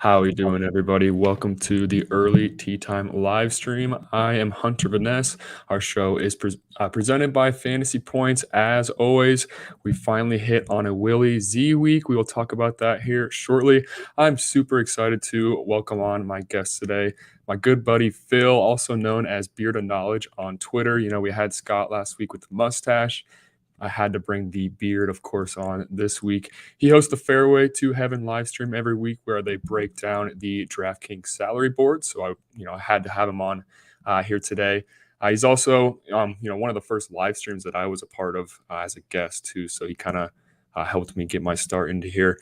How are you doing, everybody? Welcome to the early tea time live stream. I am Hunter Vaness. Our show is presented by Fantasy Points. As always, we finally hit on a Willie Z week. We will talk about that here shortly. I'm super excited to welcome on my guest today, my good buddy Phil, also known as Beard of Knowledge on Twitter. You know, we had Scott last week with the mustache. I had to bring the beard, of course, on this week. He hosts the Fairway to Heaven live stream every week where they break down the DraftKings salary board. So I had to have him on here today. He's also, one of the first live streams that I was a part of as a guest too. So he kind of helped me get my start into here.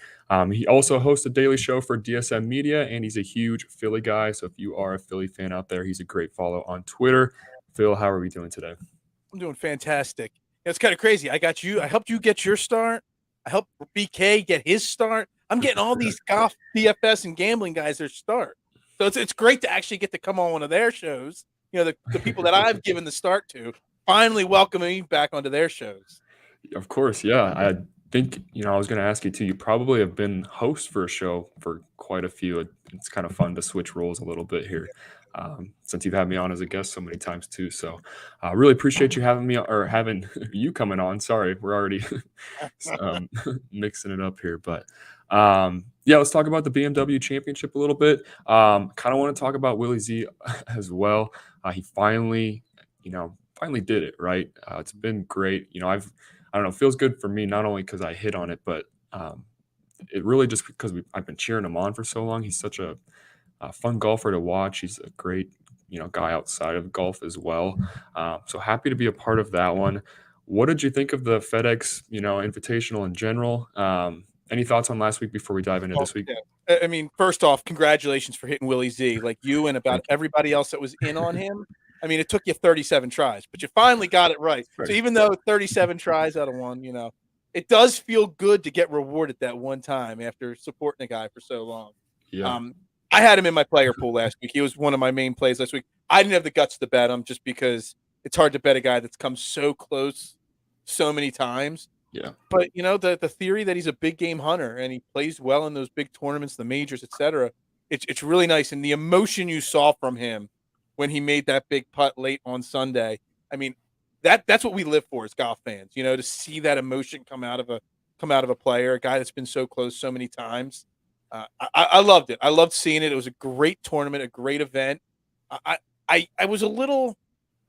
He also hosts a daily show for DSM Media, and he's a huge Philly guy. So if you are a Philly fan out there, he's a great follow on Twitter. Phil, how are we doing today? I'm doing fantastic. It's kind of crazy. I helped you get your start. I helped BK get his start. I'm getting all these golf, DFS, and gambling guys their start. So it's great to actually get to come on one of their shows. You know, the people that I've given the start to finally welcoming me back onto their shows. Of course, yeah. I think, I was going to ask you too. You probably have been host for a show for quite a few. It's kind of fun to switch roles a little bit here, since you've had me on as a guest so many times too. So I really appreciate you having me or having you coming on. Sorry, we're already mixing it up here. But yeah, let's talk about the BMW Championship a little bit. Kind of want to talk about Willie Z as well. He finally did it, right? It's been great. I don't know, it feels good for me, not only because I hit on it, but it really just because I've been cheering him on for so long. He's such a fun golfer to watch. He's a great, guy outside of golf as well. So happy to be a part of that one. What did you think of the FedEx, Invitational in general? Any thoughts on last week before we dive into this week? Yeah. I mean, first off, congratulations for hitting Willie Z, like you and about everybody else that was in on him. I mean, it took you 37 tries, but you finally got it right. So even though 37 tries out of one, it does feel good to get rewarded that one time after supporting a guy for so long. Yeah. I had him in my player pool last week. He was one of my main plays last week. I didn't have the guts to bet him just because it's hard to bet a guy that's come so close so many times. Yeah. But, the theory that he's a big game hunter and he plays well in those big tournaments, the majors, etc. It's really nice. And the emotion you saw from him when he made that big putt late on Sunday. I mean, that's what we live for as golf fans, to see that emotion come out of a player, a guy that's been so close so many times. I loved it. I loved seeing it. It was a great tournament, a great event. I was a little,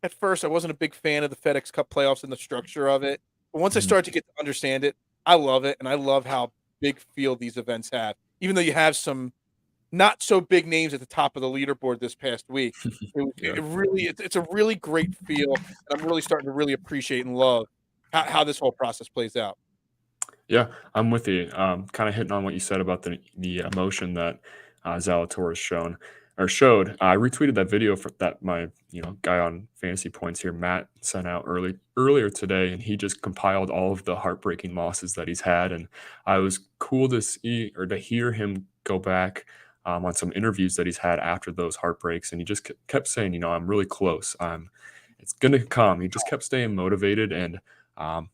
at first, I wasn't a big fan of the FedEx Cup playoffs and the structure of it. But once I started to get to understand it, I love it. And I love how big field these events have. Even though you have some not so big names at the top of the leaderboard this past week. It's a really great feel. And I'm really starting to really appreciate and love how this whole process plays out. Yeah, I'm with you. Kind of hitting on what you said about the emotion that Zalator has showed. I retweeted that video that my guy on Fantasy Points here, Matt, sent out earlier today, and he just compiled all of the heartbreaking losses that he's had, and I was cool to see or to hear him go back on some interviews that he's had after those heartbreaks, and he just kept saying, I'm really close. It's gonna come. He just kept staying motivated, and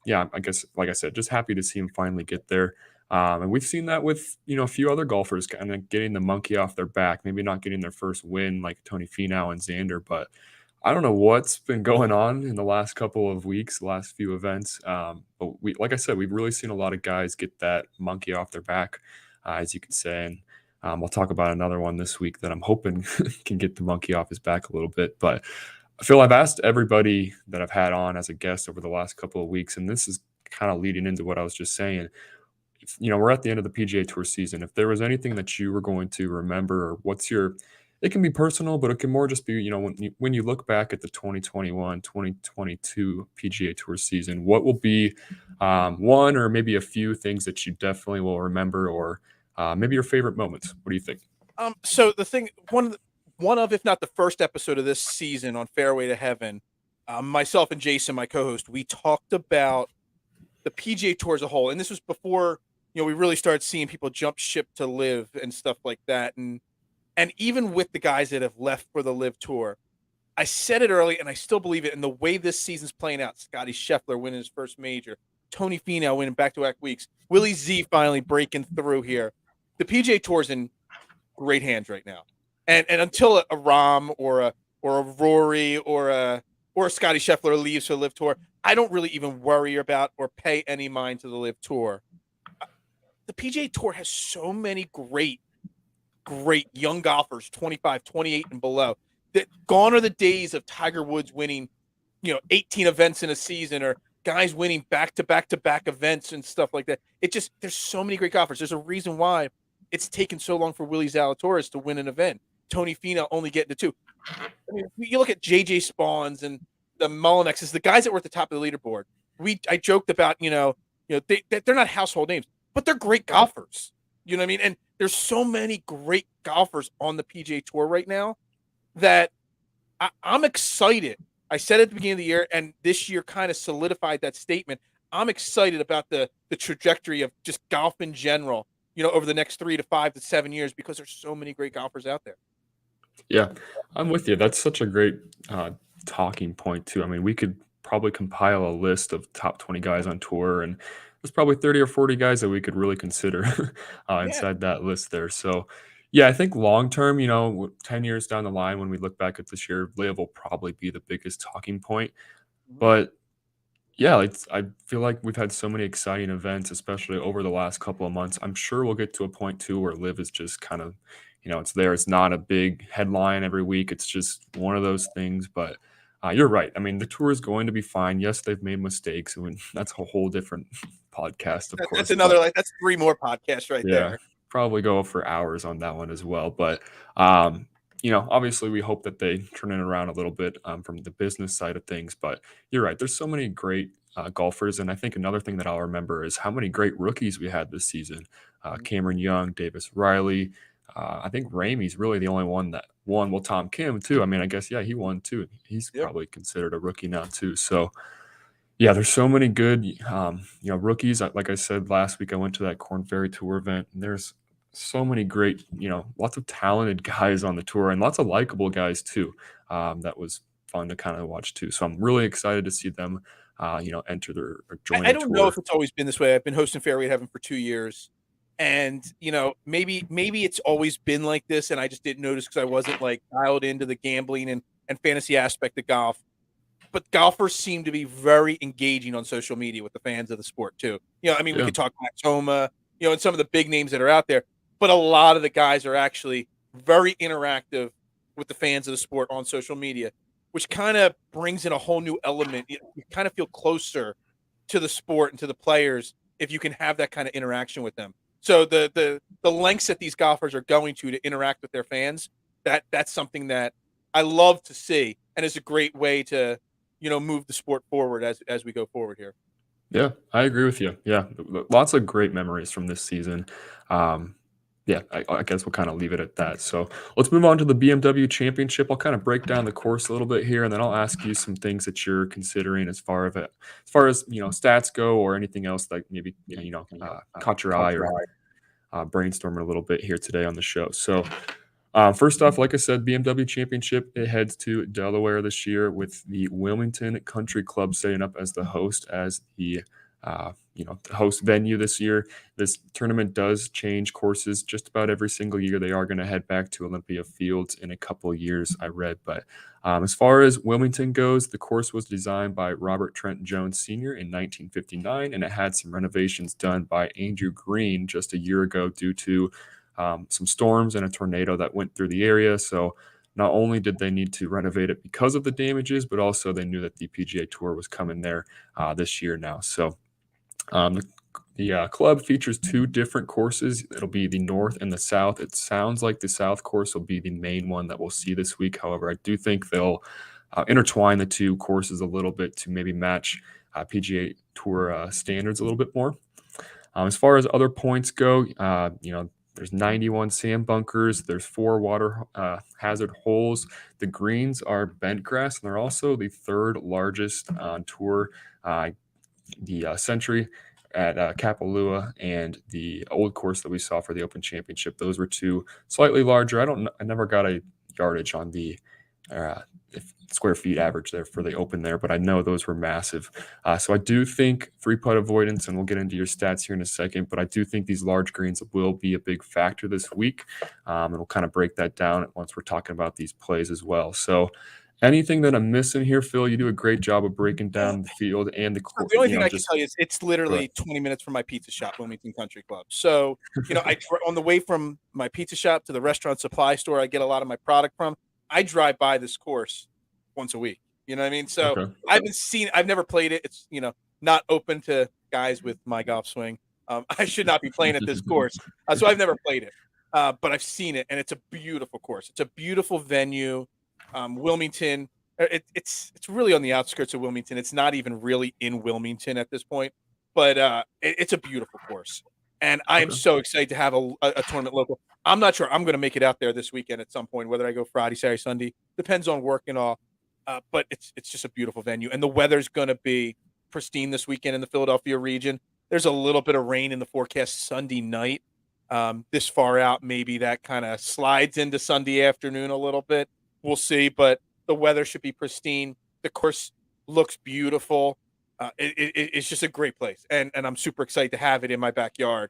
yeah, I guess, like I said, just happy to see him finally get there. And we've seen that with, a few other golfers kind of getting the monkey off their back, maybe not getting their first win like Tony Finau and Xander, but I don't know what's been going on in the last couple of weeks, the last few events. But like I said, we've really seen a lot of guys get that monkey off their back, as you could say. And I'll talk about another one this week that I'm hoping can get the monkey off his back a little bit. But Phil, I've asked everybody that I've had on as a guest over the last couple of weeks, and this is kind of leading into what I was just saying. We're at the end of the PGA Tour season. If there was anything that you were going to remember, or it can be personal, but it can more just be, when you look back at the 2021, 2022 PGA Tour season, what will be one or maybe a few things that you definitely will remember, or maybe your favorite moments? What do you think? So the thing, one of, if not the first episode of this season on Fairway to Heaven, myself and Jason, my co-host, we talked about the PGA Tour as a whole. And this was before, we really started seeing people jump ship to live and stuff like that. And even with the guys that have left for the live tour, I said it early and I still believe it. And the way this season's playing out, Scotty Scheffler winning his first major, Tony Finau winning back-to-back weeks, Willie Z finally breaking through here. The PGA Tour's in great hands right now. And until a Rahm or a Rory or a Scotty Scheffler leaves for the Live Tour, I don't really even worry about or pay any mind to the Live Tour. The PGA Tour has so many great young golfers, 25, 28 and below. That gone are the days of Tiger Woods winning, 18 events in a season, or guys winning back-to-back events and stuff like that. There's so many great golfers. There's a reason why it's taken so long for Willie Zalatoris to win an event. Tony Finau only getting to 2. I mean, you look at JJ Spahns and the Mullinexes, the guys that were at the top of the leaderboard. I joked about, they're not household names, but they're great golfers. You know what I mean? And there's so many great golfers on the PGA Tour right now that I'm excited. I said at the beginning of the year, and this year kind of solidified that statement. I'm excited about the trajectory of just golf in general, over the next 3 to 5 to 7 years, because there's so many great golfers out there. Yeah, I'm with you. That's such a great talking point too. I mean, we could probably compile a list of top 20 guys on tour, and there's probably 30 or 40 guys that we could really consider inside that list there. So, yeah, I think long term, 10 years down the line, when we look back at this year, Liv will probably be the biggest talking point. But yeah, I feel like we've had so many exciting events, especially over the last couple of months. I'm sure we'll get to a point too where Liv is just kind of, it's there. It's not a big headline every week. It's just one of those things. But you're right. I mean, the tour is going to be fine. Yes, they've made mistakes. I mean, that's a whole different podcast, of course. That's another, that's 3 more podcasts right there. Probably go for hours on that one as well. But obviously we hope that they turn it around a little bit from the business side of things. But you're right. There's so many great golfers. And I think another thing that I'll remember is how many great rookies we had this season. Cameron Young, Davis Riley. I think Ramey's really the only one that won. Well, Tom Kim too. I mean, I guess, he won too. He's probably considered a rookie now too. So yeah, there's so many good, rookies. Like I said last week, I went to that Corn Ferry Tour event, and there's so many great, lots of talented guys on the tour, and lots of likable guys too. That was fun to kind of watch too. So I'm really excited to see them, enter or join. I don't know if it's always been this way. I've been hosting Fairway Heaven for 2 years, and maybe it's always been like this, and I just didn't notice because I wasn't like dialed into the gambling and fantasy aspect of golf. But golfers seem to be very engaging on social media with the fans of the sport too. We could talk Max Homa, and some of the big names that are out there, but a lot of the guys are actually very interactive with the fans of the sport on social media, which kind of brings in a whole new element. You kind of feel closer to the sport and to the players if you can have that kind of interaction with them. So the lengths that these golfers are going to interact with their fans, that's something that I love to see, and is a great way to move the sport forward as we go forward here. Yeah, I agree with you. Yeah, lots of great memories from this season. I guess we'll kind of leave it at that. So let's move on to the BMW Championship. I'll kind of break down the course a little bit here, and then I'll ask you some things that you're considering as far as stats go, or anything else that maybe caught your eye, or brainstorming a little bit here today on the show. So first off, like I said, BMW Championship, it heads to Delaware this year, with the Wilmington Country Club setting up as the host, as the host venue this year. This tournament does change courses just about every single year. They are going to head back to Olympia Fields in a couple of years, I read. But as far as Wilmington goes, the course was designed by Robert Trent Jones Sr. in 1959, and it had some renovations done by Andrew Green just a year ago due to some storms and a tornado that went through the area. So not only did they need to renovate it because of the damages, but also they knew that the PGA Tour was coming there this year now. So the club features 2 different courses. It'll be the North and the South. It sounds like the South course will be the main one that we'll see this week. However, I do think they'll intertwine the 2 courses a little bit to maybe match PGA Tour standards a little bit more. As far as other points go, there's 91 sand bunkers. There's 4 water hazard holes. The greens are bent grass, and they're also the 3rd largest on tour. The Century at Kapalua and the old course that we saw for the Open Championship, those were 2 slightly larger. I never got a yardage on the square feet average there for the Open there, but I know those were massive. So I do think 3-putt avoidance, and we'll get into your stats here in a second, but I do think these large greens will be a big factor this week, and we'll kind of break that down once we're talking about these plays as well. So anything that I'm missing here, Phil? You do a great job of breaking down the field and the court. The only thing I can tell you is it's literally 20 minutes from my pizza shop, Wilmington Country Club. So, on the way from my pizza shop to the restaurant supply store I get a lot of my product from, I drive by this course once a week. You know what I mean? So I've never played it. It's, not open to guys with my golf swing. I should not be playing at this course. So I've never played it, but I've seen it, and it's a beautiful course. It's a beautiful venue. Wilmington, it's really on the outskirts of Wilmington. It's not even really in Wilmington at this point, but it's a beautiful course. And I am so excited to have a tournament local. I'm not sure I'm going to make it out there this weekend at some point, whether I go Friday, Saturday, Sunday. Depends on work and all. But it's just a beautiful venue. And the weather's going to be pristine this weekend in the Philadelphia region. There's a little bit of rain in the forecast Sunday night. This far out, maybe that kind of slides into Sunday afternoon a little bit. We'll see. But the weather should be pristine. The course looks beautiful. It's just a great place. And I'm super excited to have it in my backyard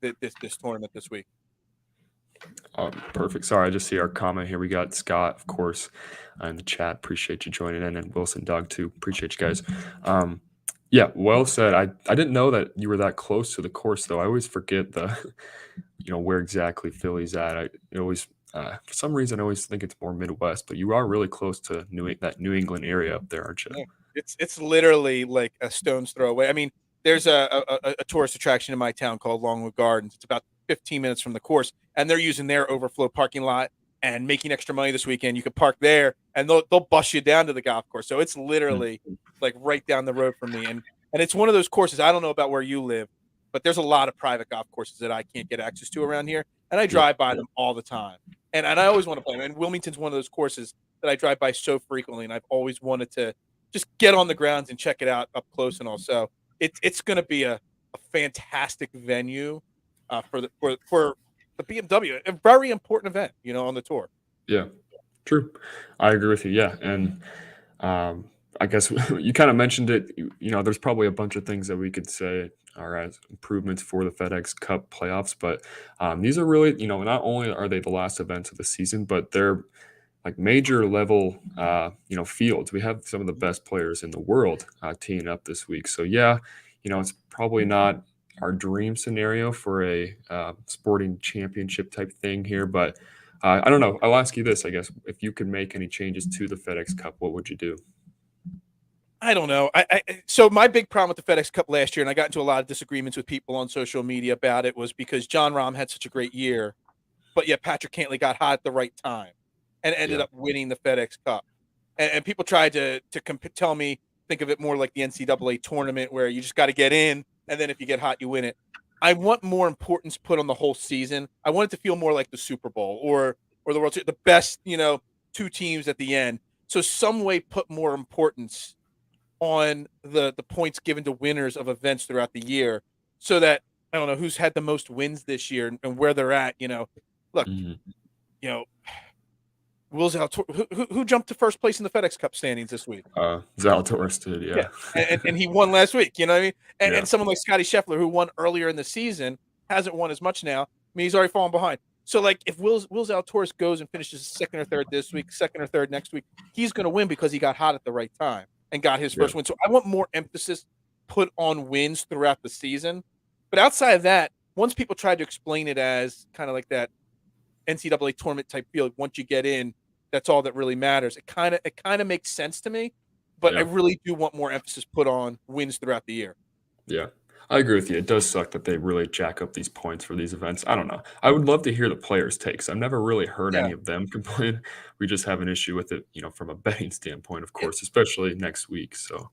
this tournament this week. Perfect. Sorry, I just see our comment here. We got Scott, of course, in the chat. Appreciate you joining in, and Wilson, Doug, too. Appreciate you guys. Yeah, well said. I didn't know that you were that close to the course, though. I always forget where exactly Philly's at. I always, for some reason, I always think it's more Midwest, but you are really close to that New England area up there, aren't you? Yeah, it's literally like a stone's throw away. I mean, there's a tourist attraction in my town called Longwood Gardens. It's about 15 minutes from the course, and they're using their overflow parking lot and making extra money this weekend. You can park there, and they'll bus you down to the golf course. So it's literally like right down the road from me. And it's one of those courses. I don't know about where you live, but there's a lot of private golf courses that I can't get access to around here, and I drive by them all the time. And I always want to play them. And Wilmington's one of those courses that I drive by so frequently, and I've always wanted to just get on the grounds and check it out up close. And also, it's going to be a fantastic venue for the BMW, a very important event, on the tour. Yeah, true. I agree with you. Yeah, and I guess you kind of mentioned it. There's probably a bunch of things that we could say are as improvements for the FedEx Cup playoffs, but these are really, not only are they the last events of the season, but they're like major level, fields. We have some of the best players in the world teeing up this week. So yeah, it's probably not our dream scenario for a sporting championship type thing here, but I don't know. I'll ask you this, I guess. If you could make any changes to the FedEx Cup, what would you do? I don't know. So my big problem with the FedEx Cup last year, and I got into a lot of disagreements with people on social media about it, was because John Rahm had such a great year, but yet Patrick Cantlay got hot at the right time and ended up winning the FedEx Cup. And people tried to tell me, think of it more like the NCAA tournament where you just got to get in, and then if you get hot, you win it. I want more importance put on the whole season. I want it to feel more like the Super Bowl or the World Series, the best, two teams at the end. So some way put more importance on the points given to winners of events throughout the year, so that I don't know who's had the most wins this year and where they're at. Look, Will Zalatoris, who jumped to first place in the FedEx Cup standings this week? Zalatoris did, yeah. And he won last week. You know what I mean? And someone like Scotty Scheffler, who won earlier in the season, hasn't won as much now. I mean, he's already fallen behind. So, like, if Will Zalatoris goes and finishes second or third this week, second or third next week, he's going to win because he got hot at the right time and got his first win. So I want more emphasis put on wins throughout the season. But outside of that, once people tried to explain it as kind of like that NCAA tournament type field, once you get in, that's all that really matters. It kind of makes sense to me, but I really do want more emphasis put on wins throughout the year. Yeah, I agree with you. It does suck that they really jack up these points for these events. I don't know. I would love to hear the players' takes. I've never really heard any of them complain. We just have an issue with it, from a betting standpoint, of course, especially next week. So,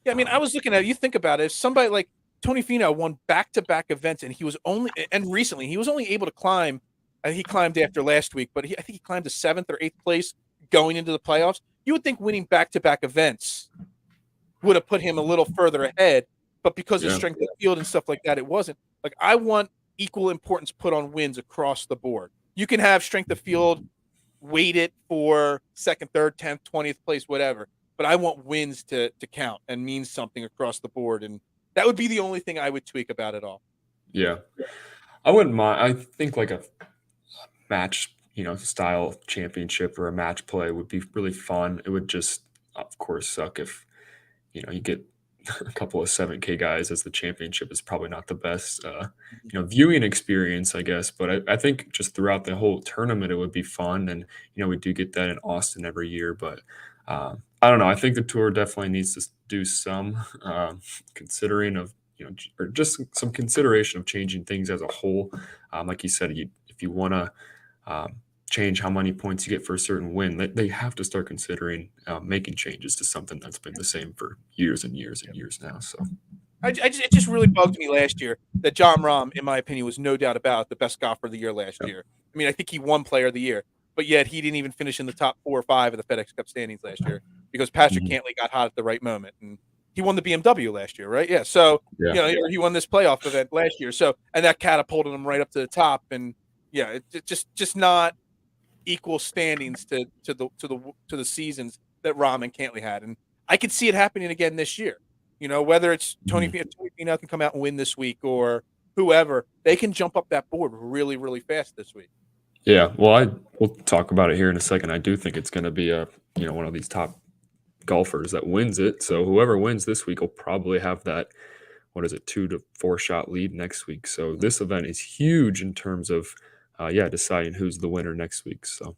yeah, I mean, I was looking at it. You think about it. If somebody like Tony Finau won back-to-back events, and recently he was only able to climb. He climbed after last week, but I think he climbed to 7th or 8th place going into the playoffs. You would think winning back-to-back events would have put him a little further ahead, but because of strength of field and stuff like that, it wasn't. Like, I want equal importance put on wins across the board. You can have strength of field weight it for second, third, 10th, 20th place, whatever. But I want wins to count and mean something across the board. And that would be the only thing I would tweak about it all. Yeah. I wouldn't mind. I think like a match, style championship or a match play would be really fun. It would just, of course, suck if, you get a couple of 7K guys as the championship is probably not the best, viewing experience, I guess. But I think just throughout the whole tournament, it would be fun. And, we do get that in Austin every year. But I don't know. I think the tour definitely needs to do some considering of, or just some consideration of changing things as a whole. Like you said, if you want to change how many points you get for a certain win, they have to start considering making changes to something that's been the same for years and years and years now. So it just really bugged me last year that Jon Rahm, in my opinion, was no doubt about the best golfer of the year last year. I mean, I think he won Player of the Year, but yet he didn't even finish in the top 4 or 5 of the FedEx Cup standings last year because Patrick Cantlay got hot at the right moment, and he won the BMW last year, right? Yeah. So he won this playoff event last year. So and that catapulted him right up to the top, and it just not equal standings to the seasons that Rahm and Cantlay had, and I could see it happening again this year. Whether it's Tony Finau can come out and win this week or whoever, they can jump up that board really, really fast this week. Yeah, well, we'll talk about it here in a second. I do think it's going to be one of these top golfers that wins it. So whoever wins this week will probably have that 2 to 4 shot lead next week. So this event is huge in terms of deciding who's the winner next week. So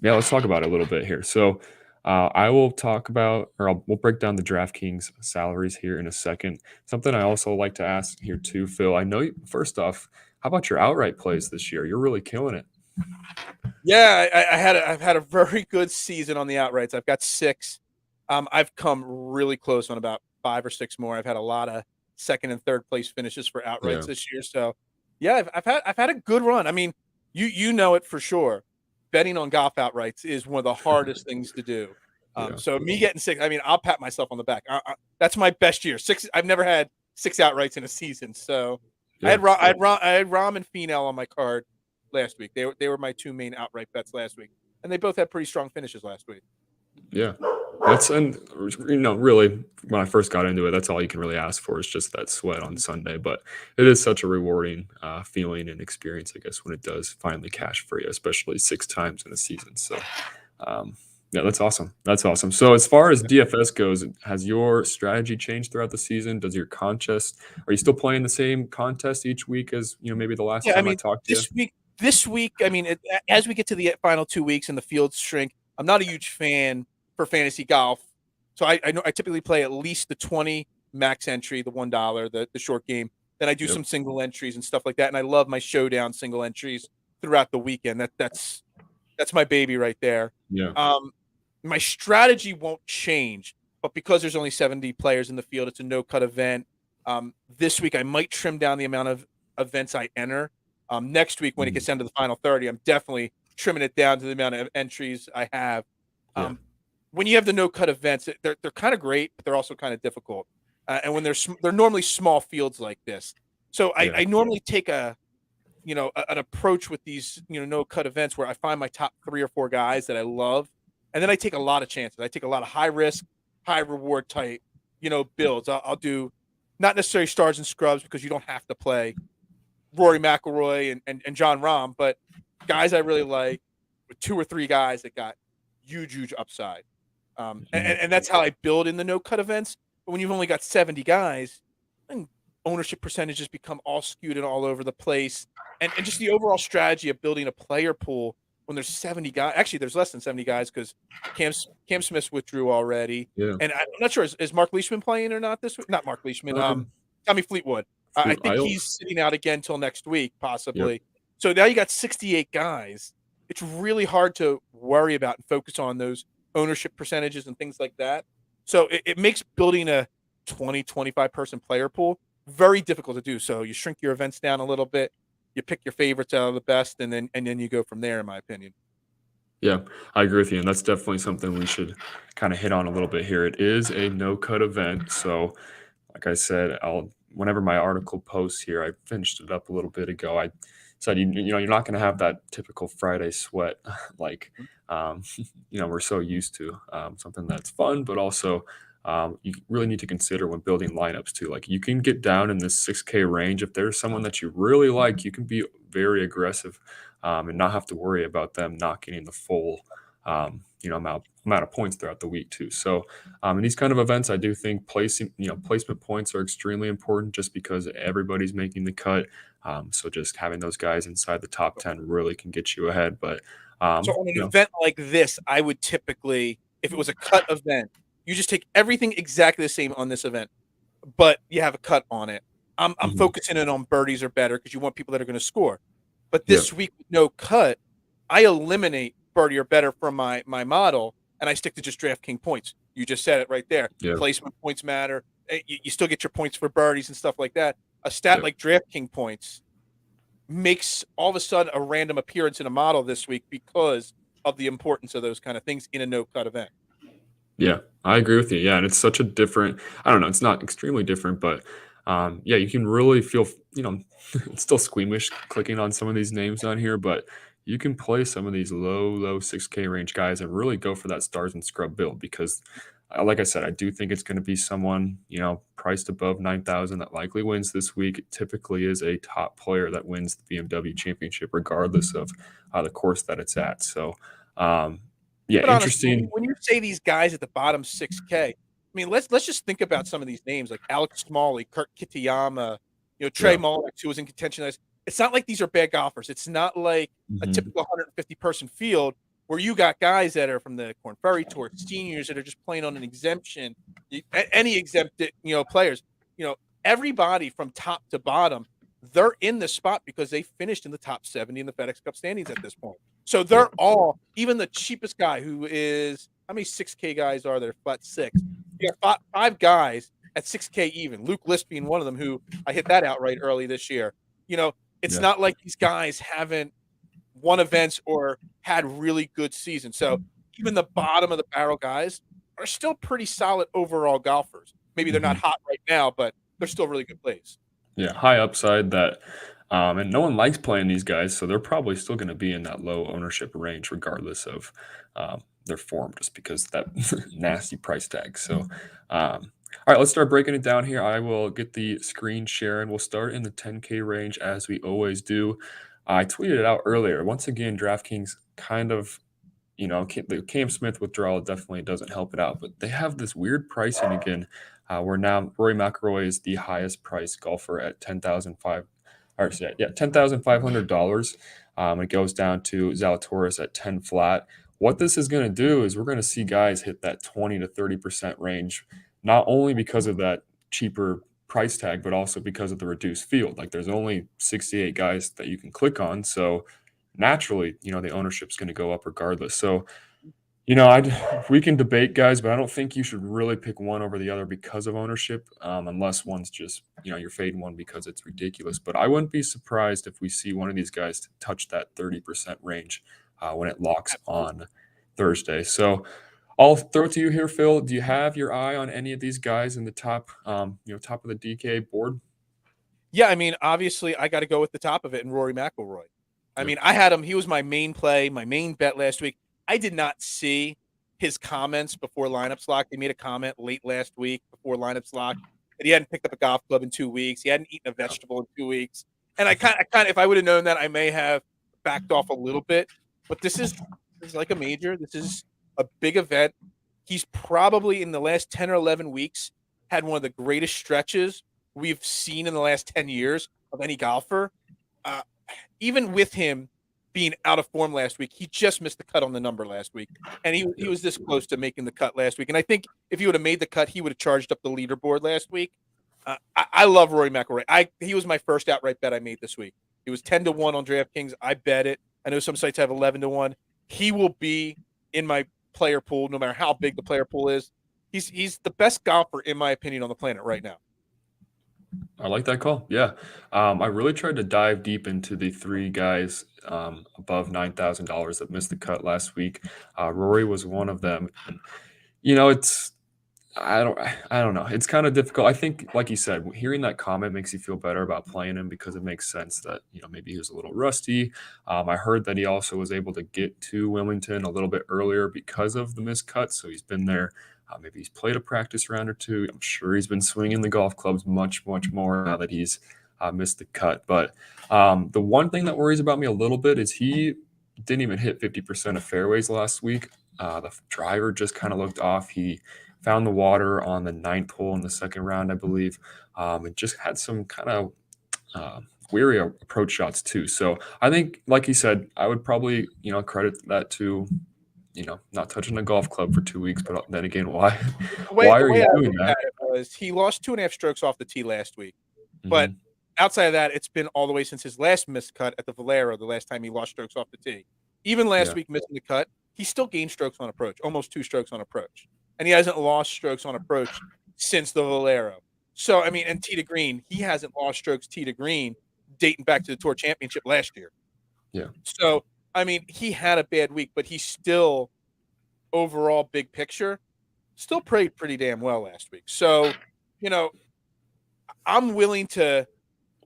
let's talk about it a little bit here. So I will talk about, we'll break down the DraftKings salaries here in a second. Something I also like to ask here too, Phil. I know first off, how about your outright plays this year? You're really killing it. Yeah, I've had a very good season on the outrights. I've got 6. I've come really close on about 5 or 6 more. I've had a lot of second and third place finishes for outrights this year. So I've had a good run. I mean, you know it for sure. Betting on golf outrights is one of the hardest things to do. So me getting 6, I mean, I'll pat myself on the back. That's my best year. 6. I've never had 6 outrights in a season. So I had Rahm and Finau on my card last week. They were my 2 main outright bets last week, and they both had pretty strong finishes last week. Yeah. Really, when I first got into it, that's all you can really ask for is just that sweat on Sunday. But it is such a rewarding feeling and experience, I guess, when it does finally cash for you, especially 6 times in a season. So, that's awesome. That's awesome. So as far as DFS goes, has your strategy changed throughout the season? Does your contest, are you still playing the same contest each week as, maybe the last time I talked to you? This week, I mean, as we get to the final 2 weeks and the fields shrink, I'm not a huge fan for fantasy golf. So I know I typically play at least the 20 max entry, the $1, the short game. Then I do some single entries and stuff like that. And I love my showdown single entries throughout the weekend. That's my baby right there. Yeah. My strategy won't change, but because there's only 70 players in the field, it's a no-cut event. This week I might trim down the amount of events I enter. Next week when it gets down to the final 30, I'm definitely trimming it down to the amount of entries I have. When you have the no-cut events, they're kind of great, but they're also kind of difficult. And when they're normally small fields like this, so I normally take an approach with these no-cut events where I find my top 3 or 4 guys that I love, and then I take a lot of chances. I take a lot of high risk, high reward type builds. I'll do not necessarily stars and scrubs because you don't have to play Rory Mcilroy and Jon Rahm, but guys I really like with 2 or 3 guys that got huge upside. And that's how I build in the no-cut events. But when you've only got 70 guys, and ownership percentages become all skewed and all over the place. And just the overall strategy of building a player pool when there's 70 guys. Actually, there's less than 70 guys because Cam Smith withdrew already. Yeah. And I'm not sure, is Mark Leishman playing or not this week? Not Mark Leishman. Tommy Fleetwood. I think he's sitting out again until next week, possibly. Yep. So now you got 68 guys. It's really hard to worry about and focus on those ownership percentages and things like that. So it makes building a 20, 25 person player pool very difficult to do. So you shrink your events down a little bit, you pick your favorites out of the best, and then you go from there, in my opinion. Yeah, I agree with you. And that's definitely something we should kind of hit on a little bit here. It is a no-cut event. So like I said, I'll whenever my article posts here, I finished it up a little bit ago. I said, you're not going to have that typical Friday sweat like, um, we're so used to, something that's fun, but also you really need to consider when building lineups too. Like you can get down in this 6K range. If there's someone that you really like, you can be very aggressive and not have to worry about them not getting the full, amount of points throughout the week too. So in these kind of events, I do think placement points are extremely important just because everybody's making the cut. So just having those guys inside the top 10 really can get you ahead. But So on an event like this, I would typically, if it was a cut event, you just take everything exactly the same on this event, but you have a cut on it. I'm mhm, focusing in on birdies or better because you want people that are going to score. But yeah, this week with no cut, I eliminate birdie or better from my model, and I stick to just DraftKings points. You just said it right there. yeah, Placement points matter. You still get your points for birdies and stuff like that. A stat yeah. like DraftKings points makes all of a sudden a random appearance in a model this week because of the importance of those kind of things in a no cut event. Yeah, I agree with you. Yeah, and it's such a different. I don't know. It's not extremely different, but yeah, you can really feel. It's still squeamish clicking on some of these names on here, but you can play some of these low 6K range guys and really go for that stars and scrub build because, like I said, I do think it's going to be someone priced above 9,000 that likely wins this week. It typically is a top player that wins the BMW Championship, regardless of the course that it's at. So. Um, yeah, But honestly, interesting. when you say these guys at the bottom 6K, I mean, let's just think about some of these names like Alex Smalley, Kurt Kitayama, Trey Yeah. Mullins, who was in contention. It's not like these are bad golfers. It's not like a Mhm. typical 150 person field where you got guys that are from the Corn Ferry Tour, seniors that are just playing on an exemption, any exempted, players. You know, everybody from top to bottom, they're in the spot because they finished in the top 70 in the FedEx Cup standings at this point. So Yeah. they're all, even the cheapest guy who is, how many 6K guys are there? Flat six. You got five guys at 6K even. Luke List being one of them, who I hit that outright early this year. It's Yeah. not like these guys haven't won events or had really good seasons. So even the bottom of the barrel guys are still pretty solid overall golfers. Maybe they're not Mhm. hot right now, but they're still really good plays. Yeah, high upside that, and no one likes playing these guys, so they're probably still gonna be in that low ownership range regardless of, their form just because that nasty price tag. So, all right, let's start breaking it down here. I will get the screen share, and we'll start in the 10K range as we always do. I tweeted it out earlier. Once again, DraftKings kind of the Cam Smith withdrawal definitely doesn't help it out, but they have this weird pricing again, where now Rory McIlroy is the highest priced golfer at 10,005, or yeah, $10,500. It goes down to Zalatoris at 10 flat. What this is going to do is we're going to see guys hit that 20 to 30% range, not only because of that cheaper price tag, but also because of the reduced field. Like there's only 68 guys that you can click on, so naturally, the ownership's going to go up regardless. So, we can debate guys, but I don't think you should really pick one over the other because of ownership, unless one's just, you're fading one because it's ridiculous. But I wouldn't be surprised if we see one of these guys touch that 30% range when it locks on Thursday. So I'll throw it to you here, Phil. Do you have your eye on any of these guys in the top, top of the DK board? Yeah, I mean, obviously, I got to go with the top of it and Rory McIlroy. I Yeah. mean, I had him. He was my main play, my main bet last week. I did not see his comments before lineups locked. He made a comment late last week before lineups locked that he hadn't picked up a golf club in 2 weeks. He hadn't eaten a vegetable in 2 weeks. And I kind of, if I would have known that, I may have backed off a little bit. But this is like a major. This is a big event. He's probably in the last 10 or 11 weeks had one of the greatest stretches we've seen in the last 10 years of any golfer. Uh, Even with him being out of form last week, he just missed the cut on the number last week. And he was this close to making the cut last week. And I think if he would have made the cut, he would have charged up the leaderboard last week. I love Rory McIlroy. He was my first outright bet I made this week. It was 10-1 on DraftKings. I bet it. I know some sites have 11-1. He will be in my player pool, no matter how big the player pool is. He's the best golfer, in my opinion, on the planet right now. I like that call. Yeah. I really tried to dive deep into the three guys above $9,000 that missed the cut last week. Rory was one of them. And, it's I don't know. It's kind of difficult. I think, like you said, hearing that comment makes you feel better about playing him because it makes sense that maybe he was a little rusty. I heard that he also was able to get to Wilmington a little bit earlier because of the missed cut, so he's been there. Maybe he's played a practice round or two. I'm sure he's been swinging the golf clubs much more now that he's missed the cut. But the one thing that worries about me a little bit is he didn't even hit 50% of fairways last week. The driver just kind of looked off. He found the water on the 9th hole in the second round, I believe, and just had some kind of weary approach shots too. So I think, like he said, I would probably credit that to not touching a golf club for 2 weeks. But then again, why The why the are way you I doing looked that? at it was he lost 2.5 strokes off the tee last week, but Mhm. outside of that, it's been all the way since his last missed cut at the Valero, the last time he lost strokes off the tee. Even last Yeah, week missing the cut, he still gained strokes on approach, almost 2 strokes on approach, and he hasn't lost strokes on approach since the Valero. So, I mean, and tee to green, he hasn't lost strokes tee to green dating back to the Tour Championship last year. yeah. So, I mean, he had a bad week, but he still, overall big picture, still played pretty damn well last week. So, you know, I'm willing to.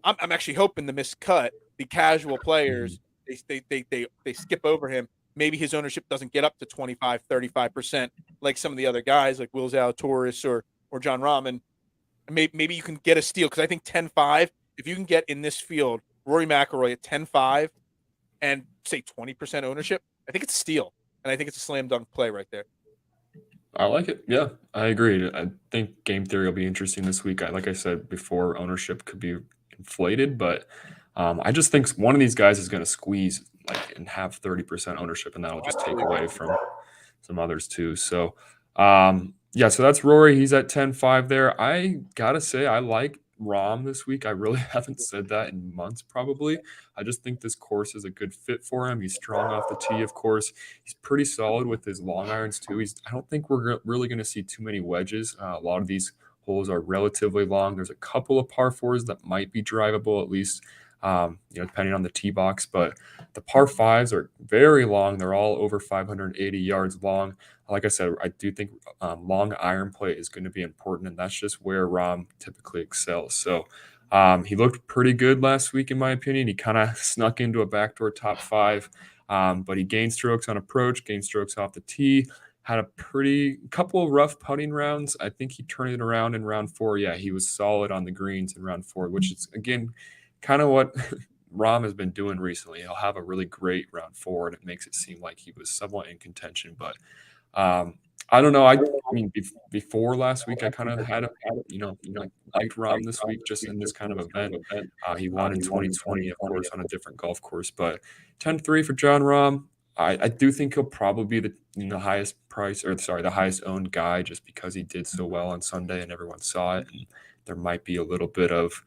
I'm actually hoping the miscut, the casual Mhm. players, they skip over him. Maybe his ownership doesn't get up to 25, 35% like some of the other guys like Will Zalatoris or John Rahman. Maybe you can get a steal because I think 10-5, if you can get in this field Rory McIlroy at 10-5 and say 20% ownership, I think it's a steal. And I think it's a slam dunk play right there. I like it. Yeah, I agree. I think game theory will be interesting this week. Like I said before, ownership could be inflated, but I just think one of these guys is going to squeeze and have 30% ownership, and that'll Oh, just take absolutely. away from some others too. So, yeah, so that's Rory. He's at 10-5 there. I gotta say, I like Rom this week. I really haven't said that in months, probably. I just think this course is a good fit for him. He's strong off the tee, of course. He's pretty solid with his long irons too. I don't think we're really going to see too many wedges. A lot of these holes are relatively long. There's a couple of par fours that might be drivable, at least, depending on the tee box. But the par fives are very long. They're all over 580 yards long. Like I said, I do think long iron play is going to be important, and that's just where Rom typically excels. So he looked pretty good last week, in my opinion. He kind of snuck into a backdoor top five, but he gained strokes on approach, gained strokes off the tee, had a pretty couple of rough putting rounds. I think he turned it around in round 4. Yeah, he was solid on the greens in round 4, which is, again, kind of what Rom has been doing recently. He'll have a really great round 4, and it makes it seem like he was somewhat in contention, but I don't know. I mean, before last week, I kind of had a, liked Rom this week just in this kind of event. He won in 2020, of course, on a different golf course. But 10-3 for John Rom. I do think he'll probably be the highest price, or sorry, the highest owned guy, just because he did so well on Sunday and everyone saw it. And there might be a little bit of,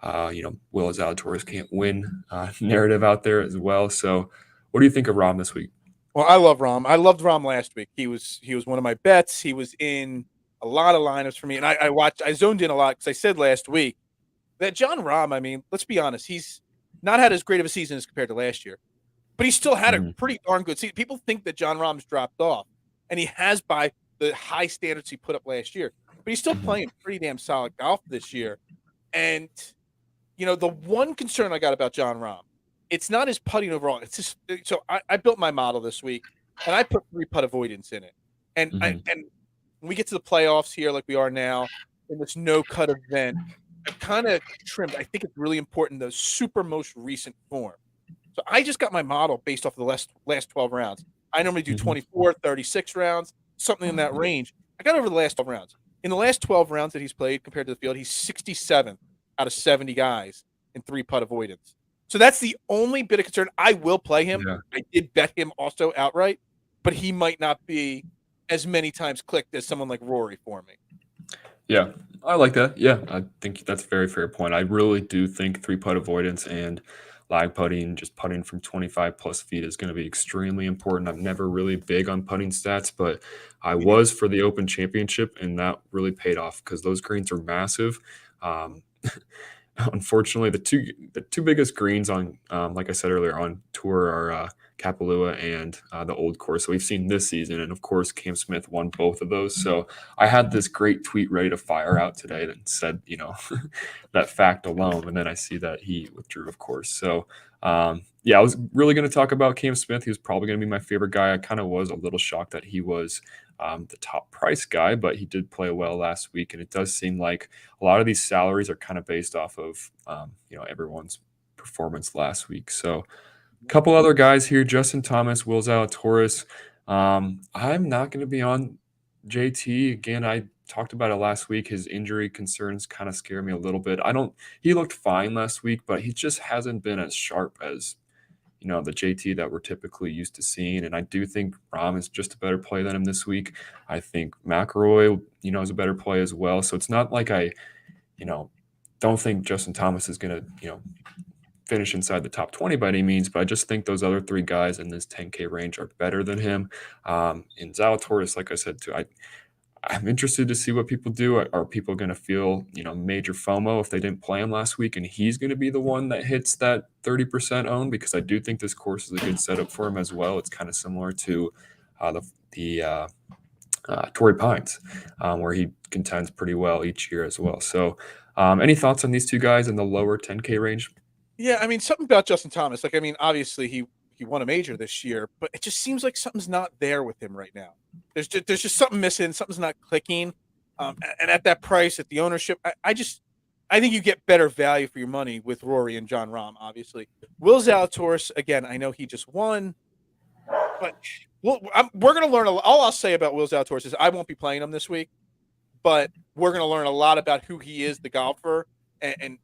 Will Zalatoris can't win narrative out there as well. So, what do you think of Rom this week? Well, I love Rom. I loved Rom last week. He was one of my bets. He was in a lot of lineups for me, and I zoned in a lot because I said last week that John Rahm. I mean, let's be honest, he's not had as great of a season as compared to last year, but he still had a Mhm. pretty darn good season. People think that John Rahm's dropped off, and he has by the high standards he put up last year. But he's still Mhm. playing pretty damn solid golf this year. And the one concern I got about John Rahm, it's not his putting overall. It's just so I built my model this week, and I put 3-putt avoidance in it. And when we get to the playoffs here, like we are now, in this no cut event, I've kind of trimmed. I think it's really important the super most recent form. So I just got my model based off of the last 12 rounds. I normally do Mhm. 24, 36 rounds, something in that range. I got over the last 12 rounds. In the last 12 rounds that he's played compared to the field, he's 67th out of 70 guys in 3-putt avoidance. So that's the only bit of concern. I will play him. Yeah. I did bet him also outright, but he might not be as many times clicked as someone like Rory for me. Yeah. I like that. Yeah. I think that's a very fair point. I really do think 3-putt avoidance and lag putting, just putting from 25 plus feet, is going to be extremely important. I'm never really big on putting stats, but I Me neither. was for the Open Championship, and that really paid off because those greens are massive. Um, unfortunately, the two biggest greens on, like I said earlier, on tour are Kapalua and the Old Course. So we've seen this season, and of course, Cam Smith won both of those. So I had this great tweet ready to fire out today that said, that fact alone, and then I see that he withdrew, of course. So yeah, I was really going to talk about Cam Smith. He was probably going to be my favorite guy. I kind of was a little shocked that he was the top price guy, but he did play well last week, and it does seem like a lot of these salaries are kind of based off of everyone's performance last week. So a couple other guys here: Justin Thomas, Will Zalatoris. I'm not going to be on JT again. I talked about it last week. His injury concerns kind of scare me a little bit. He looked fine last week, but he just hasn't been as sharp as the JT that we're typically used to seeing. And I do think Rahm is just a better play than him this week. I think McIlroy, is a better play as well. So it's not like I, don't think Justin Thomas is going to, finish inside the top 20 by any means, but I just think those other three guys in this 10K range are better than him. In Zalatoris, like I said, too, I'm interested to see what people do. Are people going to feel, major FOMO if they didn't play him last week, and he's going to be the one that hits that 30% own? Because I do think this course is a good setup for him as well. It's kind of similar to the Torrey Pines, where he contends pretty well each year as well. So, any thoughts on these two guys in the lower 10K range? Yeah, I mean, something about Justin Thomas. Like, I mean, obviously he won a major this year, but it just seems like something's not there with him right now. There's just something missing. Something's not clicking. And at that price, at the ownership, I think you get better value for your money with Rory and John Rahm. Obviously, Will Zalatoris, again, I know he just won, but we're going to learn all I'll say about Will Zalatoris is I won't be playing him this week, but we're going to learn a lot about who he is, the golfer, and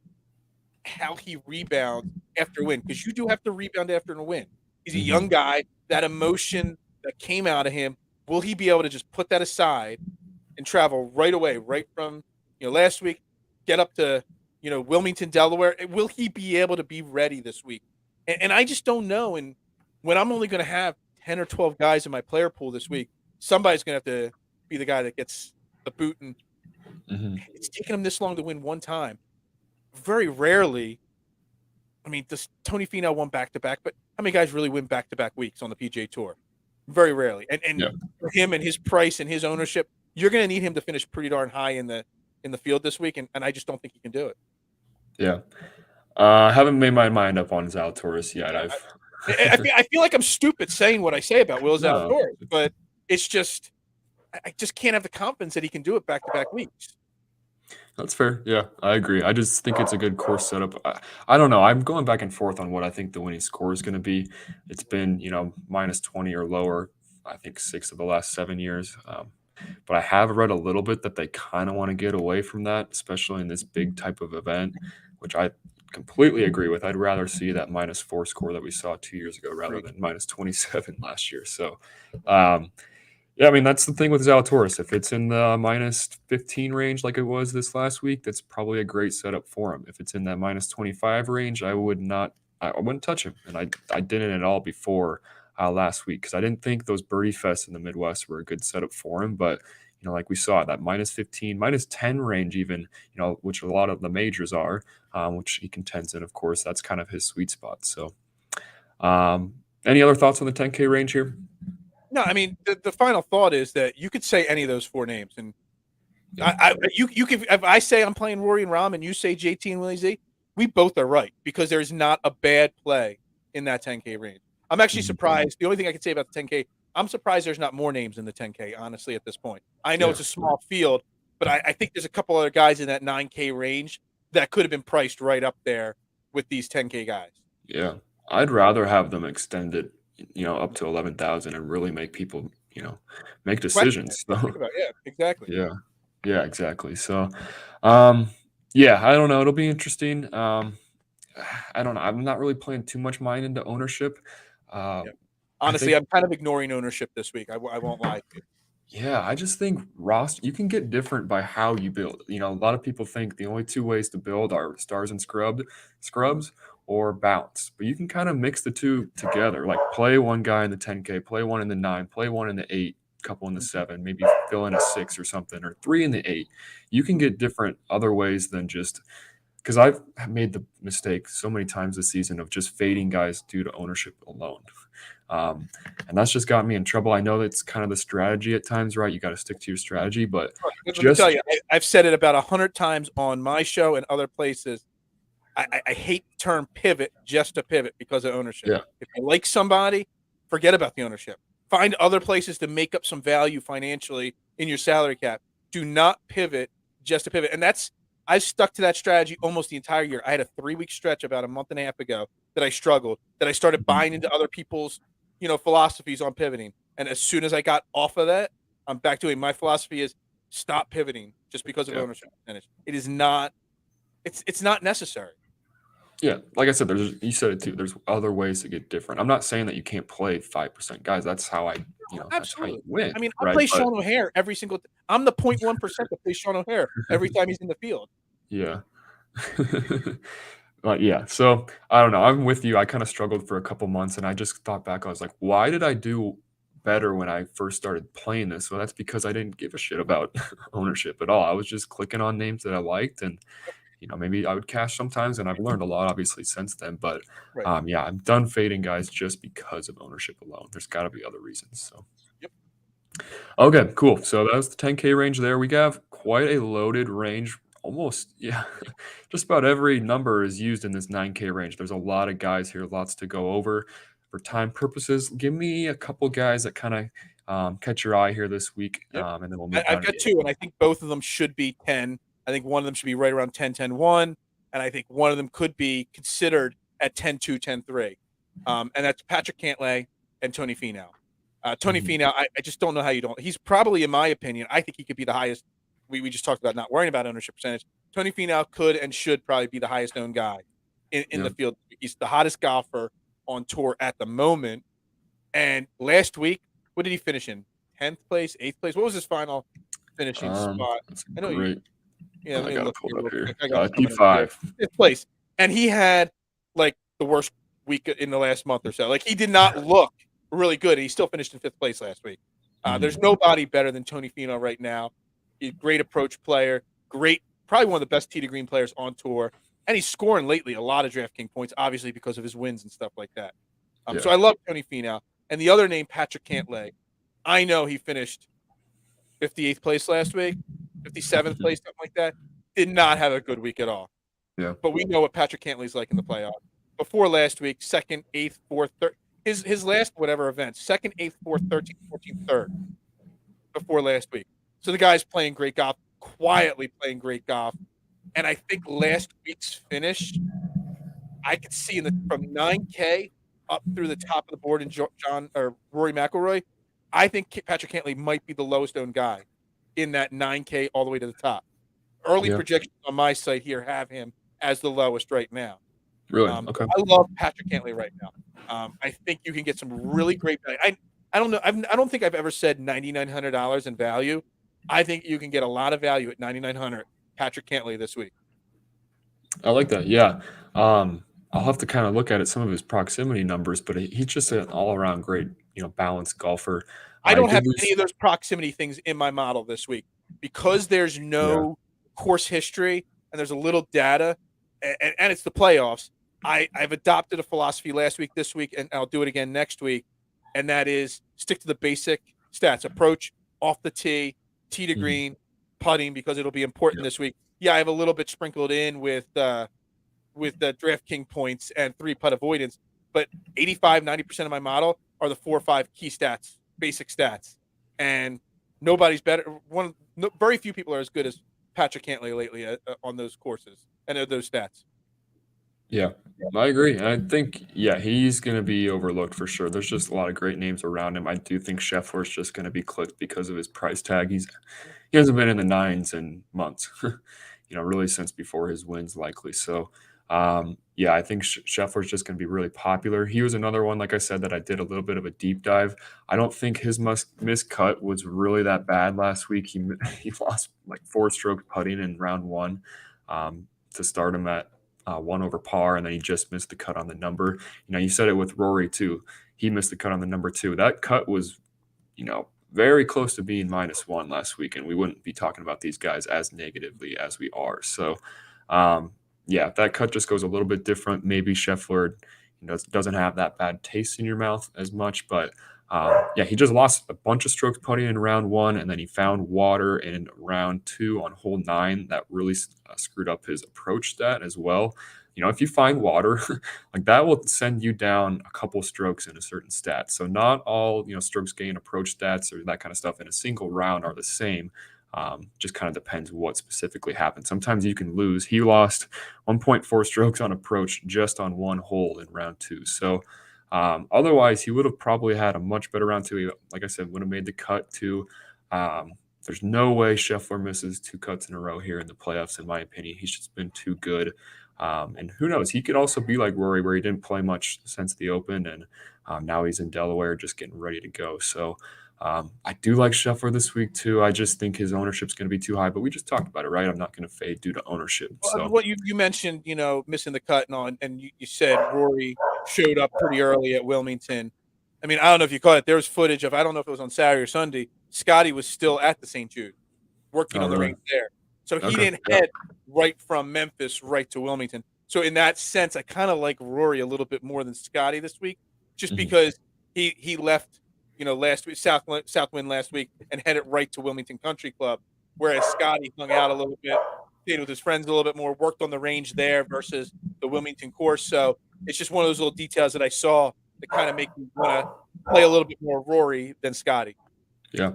how he rebounds after a win, because you do have to rebound after a win. He's a young guy. That emotion that came out of him, will he be able to just put that aside and travel right away, right from last week, get up to Wilmington, Delaware? Will he be able to be ready this week? And I just don't know. And when I'm only going to have 10 or 12 guys in my player pool this week, somebody's going to have to be the guy that gets the boot. And it's taken him this long to win one time. Very rarely. I mean, does Tony Finau won back-to-back, but how many guys really win back-to-back weeks on the PGA Tour? Very rarely. And for him and his price and his ownership, you're going to need him to finish pretty darn high in the field this week, and I just don't think he can do it. Yeah. I haven't made my mind up on Zalatoris yet. I feel like I'm stupid saying what I say about Will Zalatoris, but it's just I just can't have the confidence that he can do it back-to-back weeks. That's fair. Yeah, I agree. I just think it's a good course setup. I don't know. I'm going back and forth on what I think the winning score is going to be. It's been, minus 20 or lower, I think 6 of the last 7 years. But I have read a little bit that they kind of want to get away from that, especially in this big type of event, which I completely agree with. I'd rather see that -4 score that we saw 2 years ago rather than minus 27 last year. So, yeah, I mean, that's the thing with Zalatoris. If it's in the minus 15 range like it was this last week, that's probably a great setup for him. If it's in that minus 25 range, I wouldn't touch him. And I didn't at all before last week, because I didn't think those birdie fests in the Midwest were a good setup for him. But, like we saw, that minus 15, minus 10 range even, which a lot of the majors are, which he contends in, of course, that's kind of his sweet spot. So any other thoughts on the 10K range here? No, I mean, the final thought is that you could say any of those four names, and you could. If I say I'm playing Rory and Rahm, and you say JT and Willie Z, we both are right, because there's not a bad play in that 10K range. I'm actually surprised. The only thing I can say about the 10K, I'm surprised there's not more names in the 10K. Honestly, at this point, I know it's a small field, but I think there's a couple other guys in that 9K range that could have been priced right up there with these 10K guys. Yeah, I'd rather have them extended, up to 11,000 and really make people, make decisions. So, yeah, exactly. Yeah, exactly. So, yeah, I don't know. It'll be interesting. I don't know. I'm not really playing too much mind into ownership. Honestly, I'm kind of ignoring ownership this week. I won't lie to you. Yeah, I just think you can get different by how you build. A lot of people think the only two ways to build are stars and scrubs or bounce. But you can kind of mix the two together. Like play one guy in the 10K, play one in the 9, play one in the 8, couple in the 7, maybe fill in a 6 or something, or 3 in the 8. You can get different other ways than just because I've made the mistake so many times this season of just fading guys due to ownership alone. And that's just got me in trouble. I know that's kind of the strategy at times, right? You got to stick to your strategy, but Let me just tell you, I've said it about 100 times on my show and other places. I hate the term pivot just to pivot because of ownership. yeah, If you like somebody, forget about the ownership. Find other places to make up some value financially in your salary cap. Do not pivot just to pivot. And I've stuck to that strategy almost the entire year. I had a 3-week stretch about a month and a half ago that I struggled, that I started buying into other people's, philosophies on pivoting. And as soon as I got off of that, I'm back to it. My philosophy is stop pivoting just because of ownership percentage. It is not, it's not necessary. Yeah, like I said, you said it too. There's other ways to get different. I'm not saying that you can't play 5% guys. That's how that's how you Absolutely. win, I mean, I'll right? play But Sean O'Hare every single I'm the 0.1% that plays Sean O'Hare every time he's in the field. yeah. Yeah, so I don't know. I'm with you. I kind of struggled for a couple months, and I just thought back. I was like, why did I do better when I first started playing this? Well, that's because I didn't give a shit about ownership at all. I was just clicking on names that I liked, and maybe I would cash sometimes, and I've learned a lot obviously since then. But Right. yeah, I'm done fading guys just because of ownership alone. There's got to be other reasons. So. Yep. Okay, cool. So that was the 10K range there. We have quite a loaded range. Almost, yeah, just about every number is used in this 9K range. There's a lot of guys here, lots to go over. For time purposes, give me a couple guys that kind of catch your eye here this week, Yep. and then we'll move I've down. got two, and I think both of them should be 10. I think one of them should be right around 10, 10, 1, and I think one of them could be considered at 10, 2, 10, 3. And that's Patrick Cantlay and Tony Finau. Tony Finau, I just don't know how you don't. He's probably, in my opinion, I think he could be the highest. We just talked about not worrying about ownership percentage. Tony Finau could and should probably be the highest owned guy in the field. He's the hottest golfer on tour at the moment. And last week, what did he finish in? 10th place, 8th place? What was his final finishing spot? That's I know great. Yeah, let I me got to look pull here it up real here. quick. I got T5. 5th place. And he had like the worst week in the last month or so. Like he did not look really good. He still finished in 5th place last week. There's nobody better than Tony Finau right now. He's a great approach player, probably one of the best tee to green players on tour. And he's scoring lately a lot of DraftKings points, obviously because of his wins and stuff like that. So I love Tony Finau. And the other name, Patrick Cantlay. I know he finished 58th place last week, 57th place, something like that. Did not have a good week at all. Yeah. But we know what Patrick Cantlay's like in the playoffs. Before last week, 2nd, 8th, 4th, 3rd. His last whatever event, 2nd, 8th, 4th, 13th, 14th, 3rd before last week. So the guy's playing great golf, quietly playing great golf. And I think last week's finish, I could see from 9K up through the top of the board in Rory Mcilroy. I think Patrick Cantlay might be the lowest owned guy in that 9K all the way to the top. Early projections on my site here have him as the lowest right now. Really? Okay. I love Patrick Cantlay right now. I think you can get some really great value. I don't know. I don't think I've ever said $9,900 in value. I think you can get a lot of value at $9,900. Patrick Cantlay this week. I like that. Yeah. I'll have to kind of look at some of his proximity numbers, but he's just an all-around great, balanced golfer. I don't have any of those proximity things in my model this week because there's no course history and there's a little data, and it's the playoffs. I've adopted a philosophy last week, this week, and I'll do it again next week, and that is stick to the basic stats: approach, off the tee, tee to green, putting, because it'll be important this week. Yeah, I have a little bit sprinkled in with the DraftKings points and 3-putt avoidance, but 85-90% of my model are the 4 or 5 key stats, basic stats, and nobody's better. Very few people are as good as Patrick Cantlay lately on those courses and those stats. Yeah, I agree. And I think, he's going to be overlooked for sure. There's just a lot of great names around him. I do think Scheffler's just going to be clicked because of his price tag. He hasn't been in the 9s in months, really since before his wins likely. So, I think Scheffler's just going to be really popular. He was another one, like I said, that I did a little bit of a deep dive. I don't think his missed cut was really that bad last week. He lost like 4-stroke putting in round 1 to start him at 1 over par, and then he just missed the cut on the number. You said it with Rory too. He missed the cut on the number 2. That cut was, very close to being -1 last week, and we wouldn't be talking about these guys as negatively as we are. So, yeah, that cut just goes a little bit different. Maybe Scheffler, doesn't have that bad taste in your mouth as much, but yeah, he just lost a bunch of strokes putting in round one, and then he found water in round two on hole 9 that really screwed up his approach stat as well. If you find water, like that will send you down a couple strokes in a certain stat. So not all strokes gain approach stats or that kind of stuff in a single round are the same. Just kind of depends what specifically happened. Sometimes you can lose. He lost 1.4 strokes on approach just on one hole in round two. So otherwise, he would have probably had a much better round two. He, like I said, would have made the cut too. There's no way Scheffler misses 2 cuts in a row here in the playoffs, in my opinion. He's just been too good. And who knows? He could also be like Rory, where he didn't play much since the Open, and now he's in Delaware just getting ready to go. So I do like Scheffler this week too. I just think his ownership's going to be too high, but we just talked about it, right? I'm not going to fade due to ownership. So What you mentioned, missing the cut and all, and you said Rory showed up pretty early at Wilmington. I mean, I don't know if you caught it. There was footage of, I don't know if it was on Saturday or Sunday. Scotty was still at the St. Jude, working on the range there. So he didn't head right from Memphis right to Wilmington. So in that sense, I kind of like Rory a little bit more than Scotty this week, just because he left, last week, Southwind last week, and headed right to Wilmington Country Club, whereas Scotty hung out a little bit, stayed with his friends a little bit more, worked on the range there versus the Wilmington course. So it's just one of those little details that I saw that kind of make me want to play a little bit more Rory than Scotty. Yeah,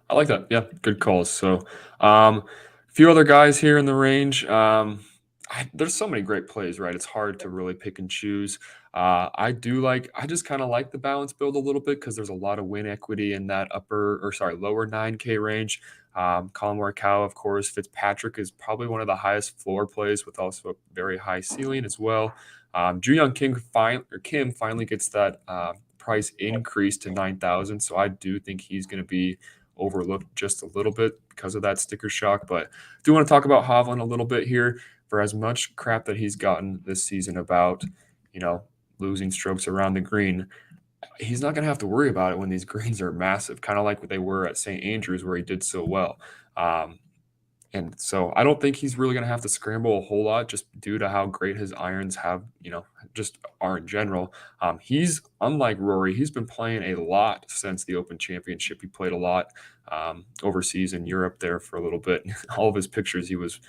I like that. Yeah, good calls. So a few other guys here in the range. There's so many great plays, right? It's hard to really pick and choose. I just kind of like the balance build a little bit because there's a lot of win equity in that lower 9K range. Colin Morikawa, of course. Fitzpatrick is probably one of the highest floor plays with also a very high ceiling as well. Ju Young Kim finally gets that price increase to 9,000, so I do think he's going to be overlooked just a little bit because of that sticker shock. But I do want to talk about Hovland a little bit here. For as much crap that he's gotten this season about, losing strokes around the green, he's not going to have to worry about it when these greens are massive, kind of like what they were at St. Andrews where he did so well. And so I don't think he's really going to have to scramble a whole lot just due to how great his irons have, just are in general. He's unlike Rory. He's been playing a lot since the Open Championship. He played a lot overseas in Europe there for a little bit. All of his pictures, he was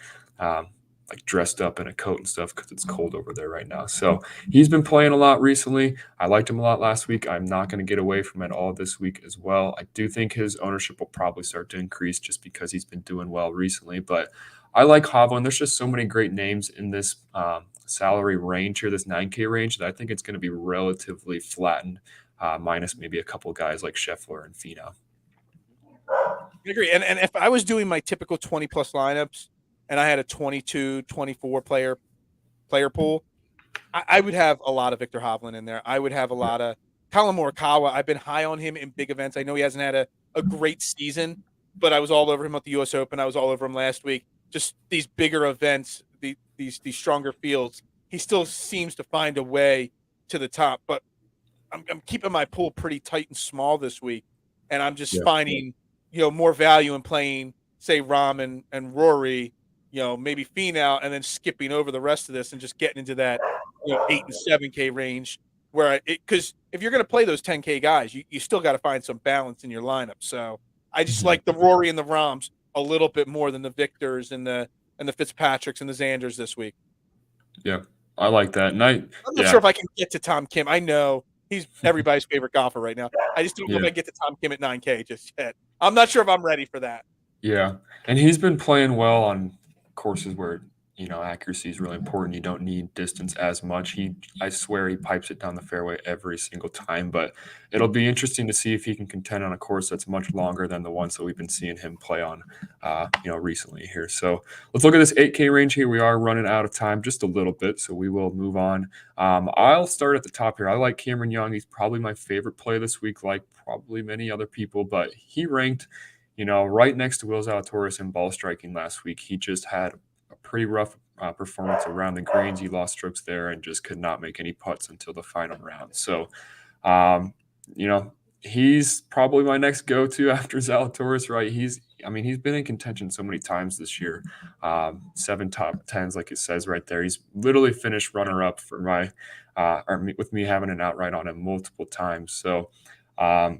like dressed up in a coat and stuff because it's cold over there right now. So he's been playing a lot recently. I liked him a lot last week. I'm not going to get away from it all this week as well. I do think his ownership will probably start to increase just because he's been doing well recently. But I like Hovland. There's just so many great names in this salary range here, this 9K range, that I think it's going to be relatively flattened, minus maybe a couple guys like Scheffler and Finau. I agree. And if I was doing my typical 20-plus lineups, and I had a 22, 24 player pool, I would have a lot of Victor Hovland in there. I would have a lot of Colin Morikawa. I've been high on him in big events. I know he hasn't had a great season, but I was all over him at the U.S. Open. I was all over him last week. Just these bigger events, these stronger fields, he still seems to find a way to the top. But I'm keeping my pool pretty tight and small this week, and I'm just finding more value in playing, say, Rahm and Rory, maybe Finau, and then skipping over the rest of this and just getting into that 8 and 7K range because if you're going to play those 10K guys, you still got to find some balance in your lineup. So I just like the Rory and the Rahms a little bit more than the Victors and the Fitzpatricks and the Xanders this week. Yeah, I like that. And I'm not sure if I can get to Tom Kim. I know he's everybody's favorite golfer right now. I just don't know if I get to Tom Kim at 9K just yet. I'm not sure if I'm ready for that. Yeah, and he's been playing well on courses where accuracy is really important. You don't need distance as much. I swear he pipes it down the fairway every single time, but it'll be interesting to see if he can contend on a course that's much longer than the ones that we've been seeing him play on recently here. So let's look at this 8K range here. We are running out of time just a little bit, so we will move on. I'll start at the top here. I like Cameron Young. He's probably my favorite play this week, like probably many other people, but he ranked right next to Will Zalatoris in ball striking last week. He just had a pretty rough performance around the greens. He lost strokes there and just could not make any putts until the final round. So, he's probably my next go-to after Zalatoris, right? He's been in contention so many times this year. 7 top tens, like it says right there. He's literally finished runner-up for with me having an outright on him multiple times. So I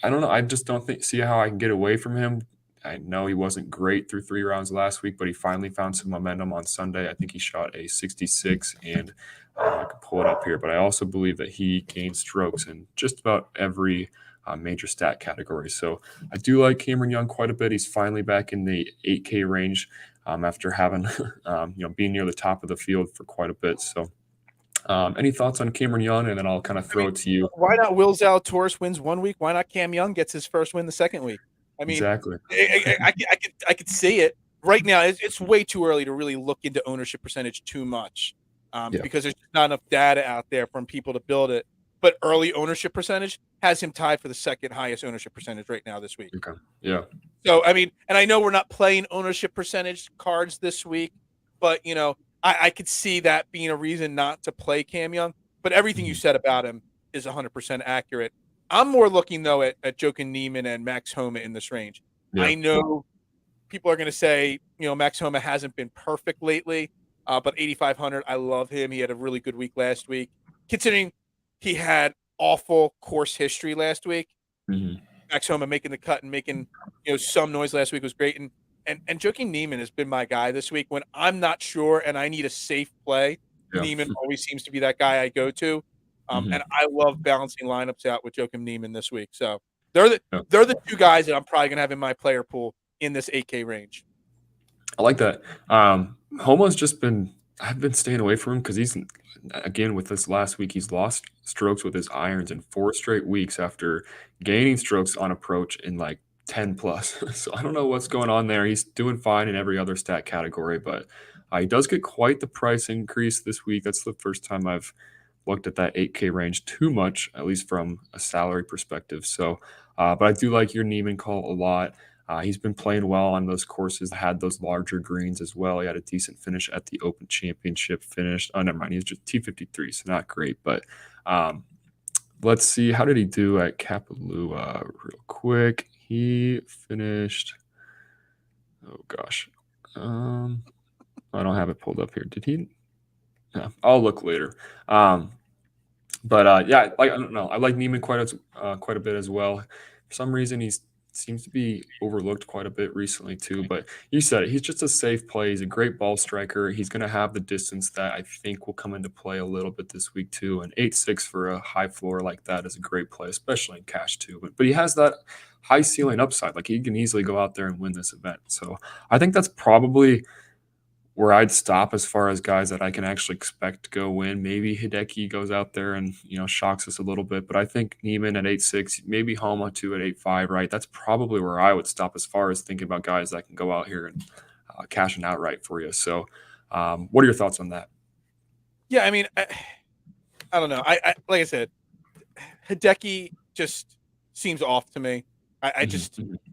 don't know. I just don't see how I can get away from him. I know he wasn't great through 3 rounds last week, but he finally found some momentum on Sunday. I think he shot a 66, and I can pull it up here. But I also believe that he gained strokes in just about every major stat category. So I do like Cameron Young quite a bit. He's finally back in the 8K range after having, being near the top of the field for quite a bit. So any thoughts on Cameron Young? And then I'll kind of throw it to you. Why not Will Zalatoris wins one week? Why not Cam Young gets his first win the second week? I mean, exactly. I could see it right now. It's way too early to really look into ownership percentage too much because there's not enough data out there from people to build it. But early ownership percentage has him tied for the second highest ownership percentage right now this week. Okay. Yeah. So, I mean, and I know we're not playing ownership percentage cards this week, but, I could see that being a reason not to play Cam Young. But everything you said about him is 100% accurate. I'm more looking, though, at Joakim Niemann and Max Homa in this range. Yeah. I know people are going to say, Max Homa hasn't been perfect lately, but 8,500, I love him. He had a really good week last week. Considering he had awful course history last week, Max Homa making the cut and making some noise last week was great. And Joakim Niemann has been my guy this week. When I'm not sure and I need a safe play, Niemann always seems to be that guy I go to. And I love balancing lineups out with Joakim Niemann this week. So they're the two guys that I'm probably going to have in my player pool in this 8K range. I like that. Homa's I've been staying away from him because he's, again, with this last week, he's lost strokes with his irons in 4 straight weeks after gaining strokes on approach in like 10 plus. So I don't know what's going on there. He's doing fine in every other stat category, but he does get quite the price increase this week. That's the first time I've looked at that 8K range too much, at least from a salary perspective. So, but I do like your Niemann call a lot. He's been playing well on those courses, had those larger greens as well. He had a decent finish at the Open Championship finish. Oh, never mind. He's just T53, so not great. But let's see. How did he do at Kapalua real quick? He finished, oh gosh. I don't have it pulled up here. Did he? Yeah, I'll look later. But yeah, I don't know. I like Niemann quite a bit as well. For some reason, he seems to be overlooked quite a bit recently too. But you said it. He's just a safe play. He's a great ball striker. He's going to have the distance that I think will come into play a little bit this week too. And 8.6 for a high floor like that is a great play, especially in cash too. But he has that high ceiling upside. Like he can easily go out there and win this event. So I think that's probably where I'd stop as far as guys that I can actually expect to go win. Maybe Hideki goes out there and, shocks us a little bit. But I think Niemann at 8.6, maybe Homa too at 8.5, right? That's probably where I would stop as far as thinking about guys that can go out here and cash an outright for you. So what are your thoughts on that? Yeah, I mean, I don't know. I like I said, Hideki just seems off to me. I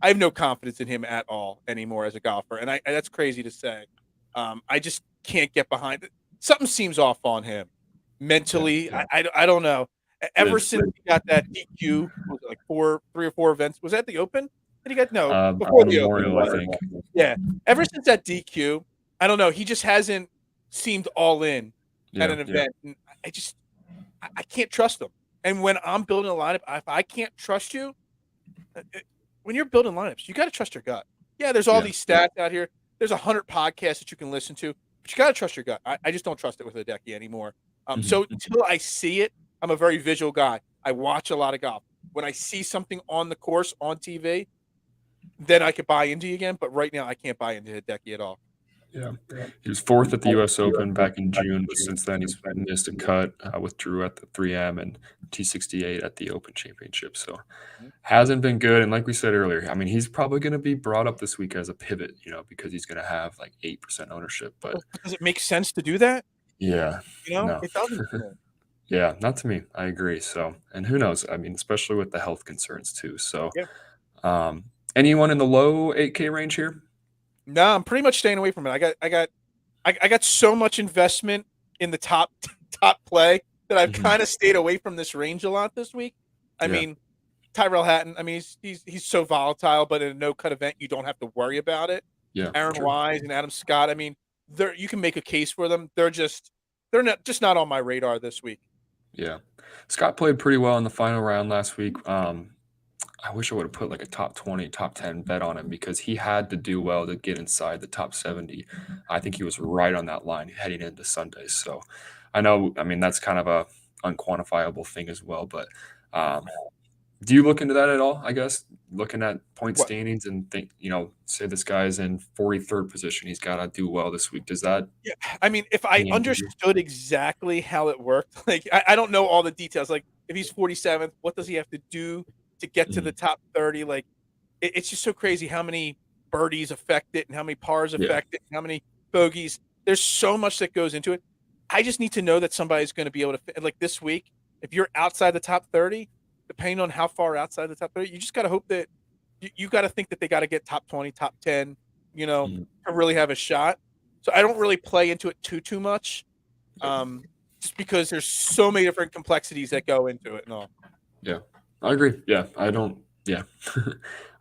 have no confidence in him at all anymore as a golfer. And that's crazy to say. I just can't get behind it. Something seems off on him mentally. Yeah. I don't know. Ever since he got that DQ, was it like 3 or 4 events? Was that the Open? Did he get before the Open? I think. Yeah. Ever since that DQ, I don't know. He just hasn't seemed all in at an event. And I can't trust him. And when I'm building a lineup, if I can't trust you, when you're building lineups, you got to trust your gut. Yeah, there's all these stats out here. There's 100 podcasts that you can listen to, but you got to trust your gut. I just don't trust it with Hideki anymore. So until I see it, I'm a very visual guy. I watch a lot of golf. When I see something on the course on TV, then I could buy into you again. But right now, I can't buy into Hideki at all. Yeah. He was 4th at the U.S. Open back in June, but since then he's missed a cut, withdrew at the 3M and T68 at the Open Championship. So hasn't been good. And like we said earlier, I mean, he's probably going to be brought up this week as a pivot, because he's going to have like 8% ownership. But does it make sense to do that? Yeah. No. It doesn't. Yeah, not to me. I agree. So, and who knows? I mean, especially with the health concerns too. So, anyone in the low 8K range here? No, I'm pretty much staying away from it. I got so much investment in the top play that I've kind of stayed away from this range a lot this week. I mean, Tyrell Hatton, I mean, he's so volatile, but in a no-cut event, you don't have to worry about it. Yeah, Aaron true. Wise and Adam Scott, I mean, you can make a case for them. They're not on my radar this week. Yeah. Scott played pretty well in the final round last week. I wish I would have put like a top 20, top 10 bet on him because he had to do well to get inside the top 70. I think he was right on that line heading into Sunday. So I know, I mean, that's kind of a unquantifiable thing as well. But do you look into that at all? I guess looking at point What? standings and think, say this guy's in 43rd position, he's got to do well this week. Does that Yeah, I mean, if I change you? understood exactly how it worked, like I don't know all the details. Like if he's 47th, what does he have to do to get to the top 30? Like it's just so crazy how many birdies affect it and how many pars Yeah. affect it and how many bogeys. There's so much that goes into it. I just need to know that somebody's going to be able to, like this week, if you're outside the top 30, depending on how far outside the top 30, you just got to hope that you got to think that they got to get top 20, top 10, to really have a shot. So I don't really play into it too much, just because there's so many different complexities that go into it and all. Yeah, I agree. Yeah, I don't. Yeah,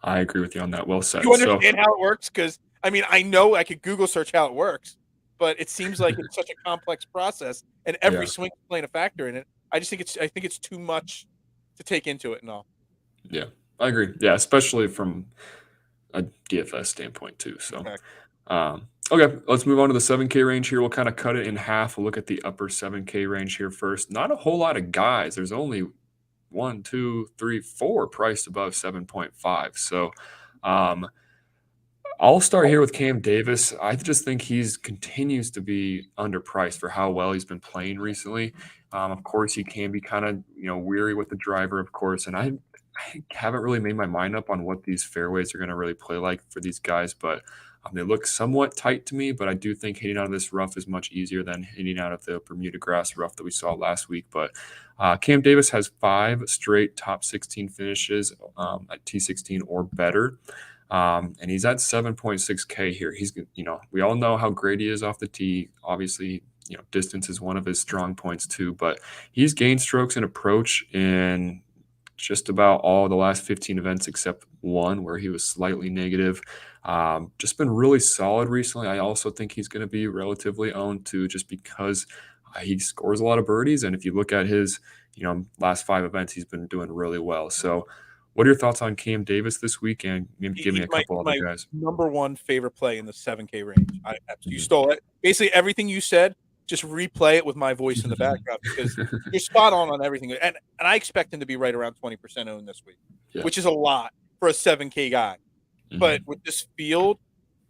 I agree with you on that. Well said. You understand how it works? Because I mean, I know I could Google search how it works, but it seems like it's such a complex process, and every swing is playing a factor in it. I think it's too much to take into it and all. Yeah, I agree. Yeah, especially from a DFS standpoint too. So, okay, let's move on to the 7K range here. We'll kind of cut it in half. We'll look at the upper 7K range here first. Not a whole lot of guys. There's only 1, 2, 3, 4 priced above 7.5. So, I'll start here with Cam Davis. I just think he's continues to be underpriced for how well he's been playing recently. Of course, he can be kind of weary with the driver, of course, and I haven't really made my mind up on what these fairways are going to really play like for these guys, but they look somewhat tight to me. But I do think hitting out of this rough is much easier than hitting out of the Bermuda grass rough that we saw last week. But Cam Davis has 5 straight top 16 finishes at T16 or better. And he's at 7.6K here. He's, we all know how great he is off the tee. Obviously, distance is one of his strong points too, but he's gained strokes and approach in just about all the last 15 events except one where he was slightly negative. Just been really solid recently. I also think he's going to be relatively owned too, just because he scores a lot of birdies. And if you look at his, last 5 events, he's been doing really well. So what are your thoughts on Cam Davis this week? And maybe give me a couple other guys. Number one favorite play in the 7K range. You stole it. Basically everything you said, just replay it with my voice in the background because you're spot on everything. And I expect him to be right around 20% owned this week, which is a lot for a 7K guy. But with this field,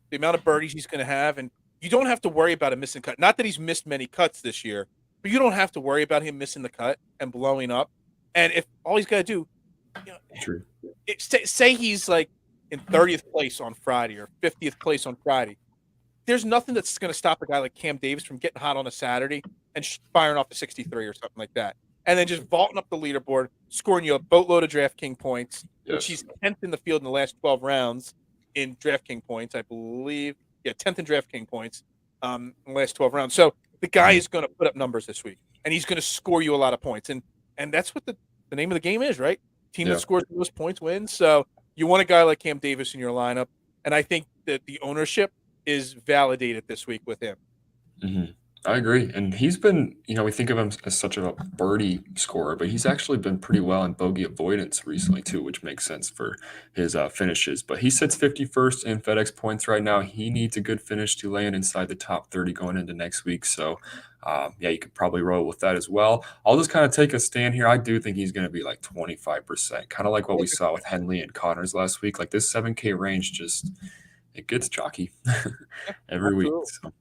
the amount of birdies he's going to have, and you don't have to worry about him missing cut. Not that he's missed many cuts this year, but you don't have to worry about him missing the cut and blowing up. And if all he's got to do, True. Say he's like in 30th place on Friday or 50th place on Friday. There's nothing that's going to stop a guy like Cam Davis from getting hot on a Saturday and firing off to 63 or something like that. And then just vaulting up the leaderboard, scoring you a boatload of DraftKings points, which he's 10th in the field in the last 12 rounds in DraftKings points, I believe. Yeah, 10th in DraftKings points in the last 12 rounds. So the guy is going to put up numbers this week, and he's going to score you a lot of points. And that's what the name of the game is, right? Team that scores the most points wins. So you want a guy like Cam Davis in your lineup, and I think that the ownership is validated this week with him. I agree. And he's been, we think of him as such a birdie scorer, but he's actually been pretty well in bogey avoidance recently too, which makes sense for his finishes. But he sits 51st in FedEx points right now. He needs a good finish to land inside the top 30 going into next week. So, you could probably roll with that as well. I'll just kind of take a stand here. I do think he's going to be like 25%, kind of like what we saw with Henley and Connors last week. Like this 7K range it gets chalky every week. So.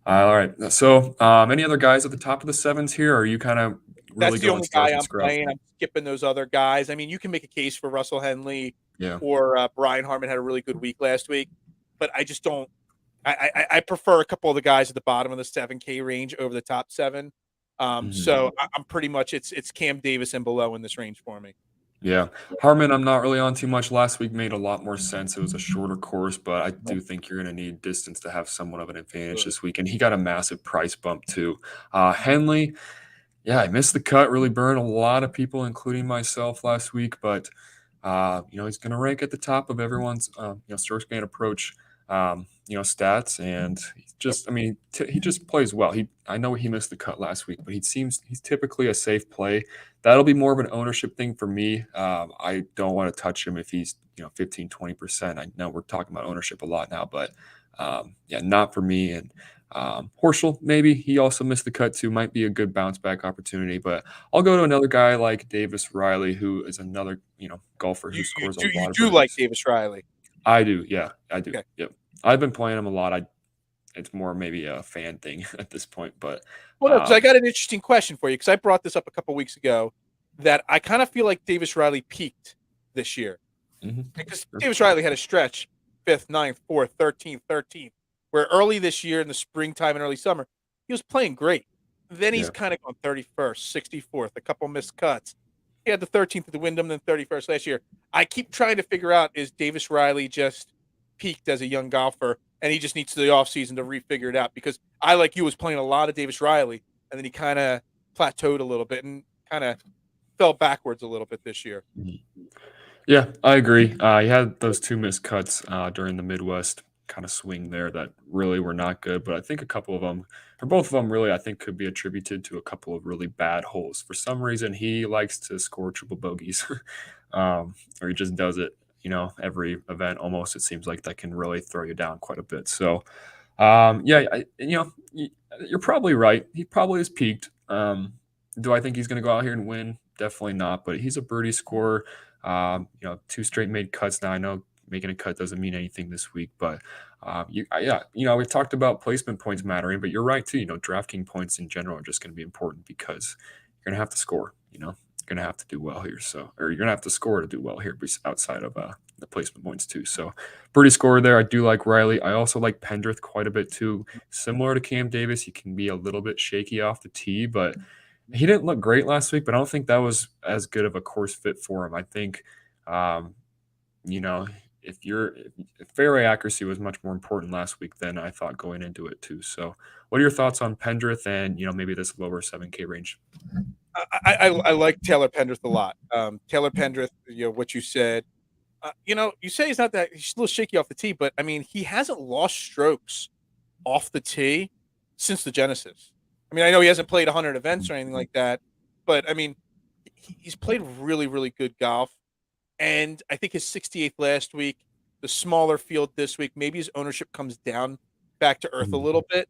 All right. So, any other guys at the top of the 7s here? Or are you kind of really That's the going only guy I'm playing? I'm skipping those other guys. I mean, you can make a case for Russell Henley or Brian Harman had a really good week last week, but I just don't. I prefer a couple of the guys at the bottom of the 7K range over the top 7. So I'm pretty much it's Cam Davis and below in this range for me. Yeah. Harman, I'm not really on too much. Last week made a lot more sense. It was a shorter course, but I do think you're going to need distance to have somewhat of an advantage this week. And he got a massive price bump too. Henley, Yeah, I missed the cut. Really burned a lot of people, including myself, last week. But he's going to rank at the top of everyone's strokes gained approach stats, and he's Yep. just, I mean, he just plays well. I know he missed the cut last week, but he's typically a safe play. That'll be more of an ownership thing for me. I don't want to touch him if he's 15-20%. I know we're talking about ownership a lot now, but yeah, not for me. And Horschel, maybe he also missed the cut too. Might be a good bounce back opportunity, but I'll go to another guy like Davis Riley, who is another golfer who scores a You lot of do like birdies. Davis Riley. I do, yeah, I do. Okay. Yep, I've been playing him a lot. It's more maybe a fan thing at this point, but Well, no, because I got an interesting question for you, because I brought this up a couple weeks ago, that I kind of feel like Davis Riley peaked this year. Because sure. Davis Riley had a stretch 5th, 9th, 4th, 13th, 13th, where early this year in the springtime and early summer, he was playing great. Then he's Yeah. kind of gone 31st, 64th, a couple missed cuts. He had the 13th at the Wyndham, then 31st last year. I keep trying to figure out, is Davis Riley just peaked as a young golfer and he just needs the offseason to refigure it out? Because I, like you, was playing a lot of Davis Riley, and then he kind of plateaued a little bit and kind of fell backwards a little bit this year. Mhm. Yeah, I agree. He had those two missed cuts during the Midwest kind of swing there that really were not good. But I think a couple of them, or both of them, really, I think could be attributed to a couple of really bad holes. For some reason, he likes to score triple bogeys, or he just does it. Every event almost. It seems like that can really throw you down quite a bit. So, yeah, you're probably right. He probably has peaked. Do I think he's going to go out here and win? Definitely not. But he's a birdie scorer. Two straight made cuts. Now I know making a cut doesn't mean anything this week, but we talked about placement points mattering, but you're right too. DraftKings points in general are just going to be important because you're going to have to score. You're going to have to do well here. So, or you're going to have to score to do well here, outside of the placement points too. So, birdie scorer there. I do like Riley. I also like Pendrick quite a bit too. Similar to Cam Davis, he can be a little bit shaky off the tee, but he didn't look great last week, but I don't think that was as good of a course fit for him. I think, you know, if fairway accuracy was much more important last week than I thought going into it too. So, what are your thoughts on Pendrith and maybe this lower 7K range? I like Taylor Pendrith a lot. Taylor Pendrith, what you said. You say he's a little shaky off the tee, but I mean, he hasn't lost strokes off the tee since the Genesis. I mean, I know he hasn't played 100 events or anything like that, but I mean, he's played really, really good golf. And I think his 68th last week, the smaller field this week, maybe his ownership comes down back to earth a little bit.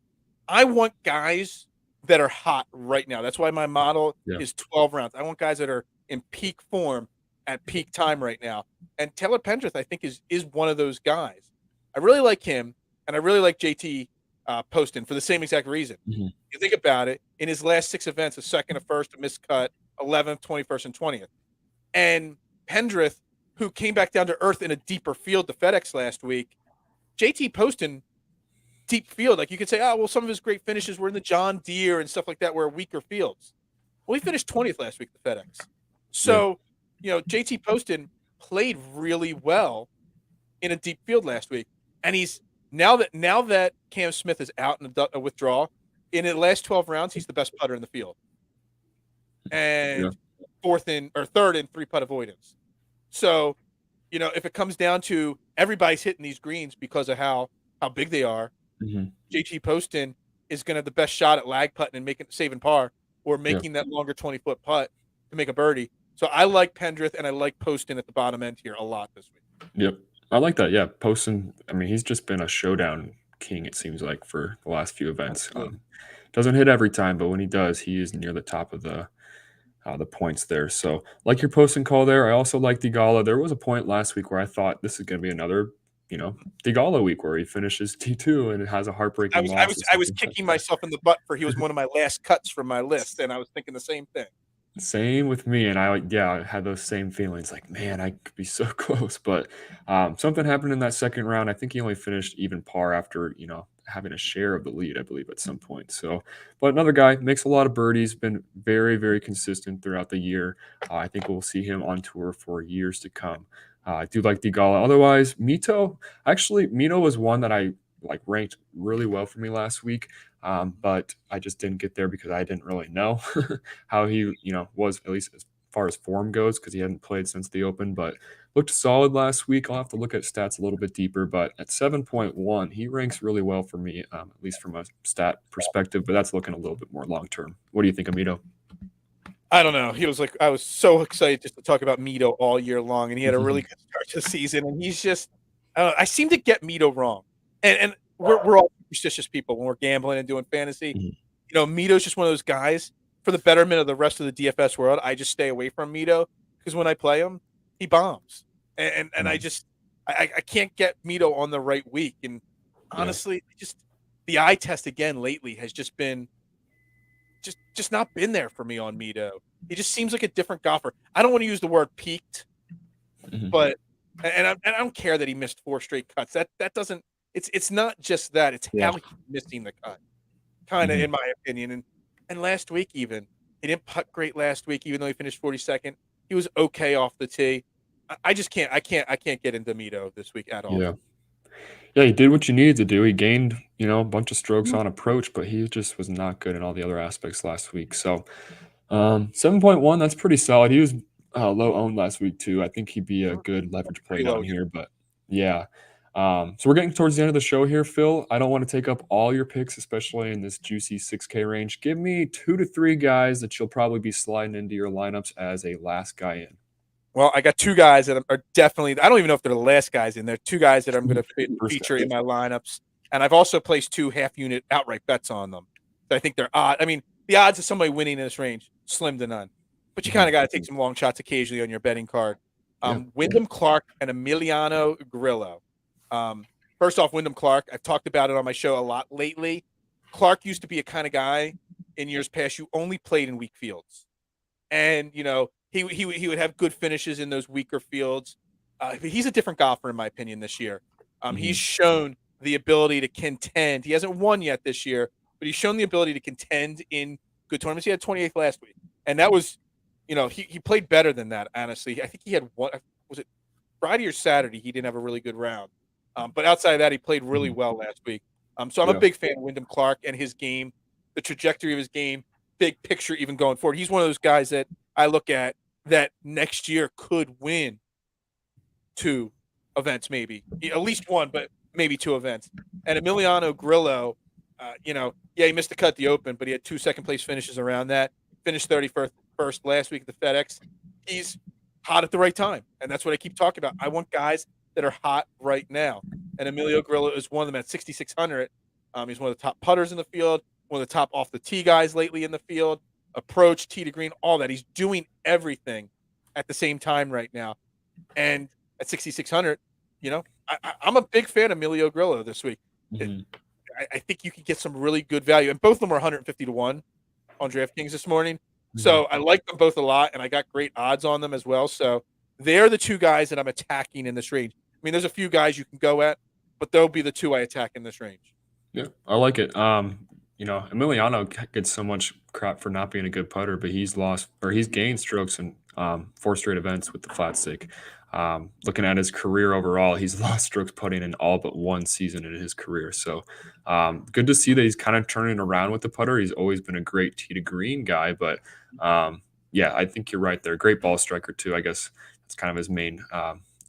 I want guys that are hot right now. That's why my model Yeah. is 12 rounds. I want guys that are in peak form at peak time right now. And Taylor Pendrith, I think, is one of those guys. I really like him, and I really like JT Poston for the same exact reason. Mhm. You think about it, in his last 6 events, a second, a first, a missed cut, 11th, 21st, and 20th. And Pendrith, who came back down to earth in a deeper field to FedEx last week, JT Poston, deep field. Like you could say, oh, well, some of his great finishes were in the John Deere and stuff like that, were weaker fields. Well, he finished 20th last week to FedEx. So, JT Poston played really well in a deep field last week. And he's now that Cam Smith is out in a withdrawal, in the last 12 rounds, he's the best putter in the field. And third in 3-putt avoidance. So, if it comes down to everybody's hitting these greens because of how big they are, JT Poston is going to have the best shot at lag putting and saving par, or making that longer 20-foot putt to make a birdie. So I like Pendrith and I like Poston at the bottom end here a lot this week. Yep. I like that. Yeah. Poston, I mean, he's just been a showdown king, it seems like, for the last few events. Doesn't hit every time, but when he does, he is near the top of the points there. So, like your Poston call there, I also like Digala. There was a point last week where I thought this is going to be another, Digala week where he finishes T2 and it has a heartbreaking loss. I was kicking myself in the butt for he was one of my last cuts from my list, and I was thinking the same thing. Same with me, and I had those same feelings. Like, man, I could be so close, but something happened in that second round. I think he only finished even par after having a share of the lead, I believe, at some point. So, but another guy makes a lot of birdies, been very, very consistent throughout the year. I think we'll see him on tour for years to come. I do like Digala. Otherwise, Mito was one that I ranked really well for me last week. But I just didn't get there because I didn't really know how he, was, at least as far as form goes, because he hadn't played since the Open, but looked solid last week. I'll have to look at stats a little bit deeper, but at 7.1, he ranks really well for me, at least from a stat perspective, but that's looking a little bit more long term. What do you think, Amito? I don't know. He was like, I was so excited just to talk about Mito all year long, and he had a really good start to the season. And he's just, I seem to get Mito wrong, and we're all superstitious people when we're gambling and doing fantasy. Mhm. Mito's just one of those guys. For the betterment of the rest of the DFS world, I just stay away from Mito because when I play him, he bombs, and I Mhm. just I can't get Mito on the right week. And Yeah. honestly, just the eye test again lately has just been just not been there for me on Mito. He just seems like a different golfer. I don't want to use the word peaked, Mhm. but I don't care that he missed 4 straight cuts. That doesn't. It's not just that. It's Yeah. how he's missing the cut, kind of Mhm. in my opinion. And last week even he didn't putt great last week, even though he finished 42nd. He was okay off the tee. I just can't. I can't get into Mito this week at all. Yeah. Yeah, he did what you needed to do. He gained, a bunch of strokes Mhm. on approach, but he just was not good in all the other aspects last week. So, 7.1, that's pretty solid. He was low owned last week too. I think he'd be a good leverage play Pretty low down here. here, but yeah. So we're getting towards the end of the show here, Phil. I don't want to take up all your picks, especially in this juicy 6K range. Give me 2 to 3 guys that you'll probably be sliding into your lineups as a last guy in. Well, I got 2 guys that are definitely. I don't even know if they're the last guys in there. 2 guys that I'm going to First feature guy. in my lineups, and I've also placed 2 half-unit outright bets on them. So I think they're odd. I mean, the odds of somebody winning in this range slim to none, but you kind Mhm. of got to take some long shots occasionally on your betting card. Yeah. Wyndham Clark and Emiliano Grillo. Um, First off, Wyndham Clark. I've talked about it on my show a lot lately. Clark used to be a kind of guy in years past you only played in weak fields, and he would have good finishes in those weaker fields. He's a different golfer in my opinion this year. He's Mhm. shown the ability to contend. He hasn't won yet this year, but he's shown the ability to contend in good tournaments. He had 28th last week, and that was, he played better than that. Honestly, I think he had one. Was it Friday or Saturday? He didn't have a really good round, but outside of that, he played really Mhm. well last week. So I'm a Yeah. big fan of Wyndham Clark and his game, the trajectory of his game, big picture, even going forward. He's one of those guys that I look at that next year could win 2 events, maybe at least one, but maybe 2 events. And Emiliano Grillo, yeah, he missed the cut at the Open, but he had 2 second place finishes around that. Finished 31st last week at the FedEx. He's hot at the right time, and that's what I keep talking about. I want guys that are hot right now, and Emilio Grillo is one of them at 6,600. He's one of the top putters in the field, one of the top off the tee guys lately in the field. Approach, tee to green, all that. He's doing everything at the same time right now. And at 6,600, I'm a big fan of Emilio Grillo this week. Mhm. I think you can get some really good value, and both of them are 150 to 1 on DraftKings this morning. Mhm. So I like them both a lot, and I got great odds on them as well. So they're the 2 guys that I'm attacking in this range. I mean, there's a few guys you can go at, but they'll be the 2 I attack in this range. Yeah, I like it. Emiliano gets so much crap for not being a good putter, but he's gained strokes in 4 straight events with the flat stick. Looking at his career overall, he's lost strokes putting in all but 1 season in his career. So good to see that he's kind of turning around with the putter. He's always been a great tee to green guy, but yeah, I think you're right there. Great ball striker too. I guess that's kind of his main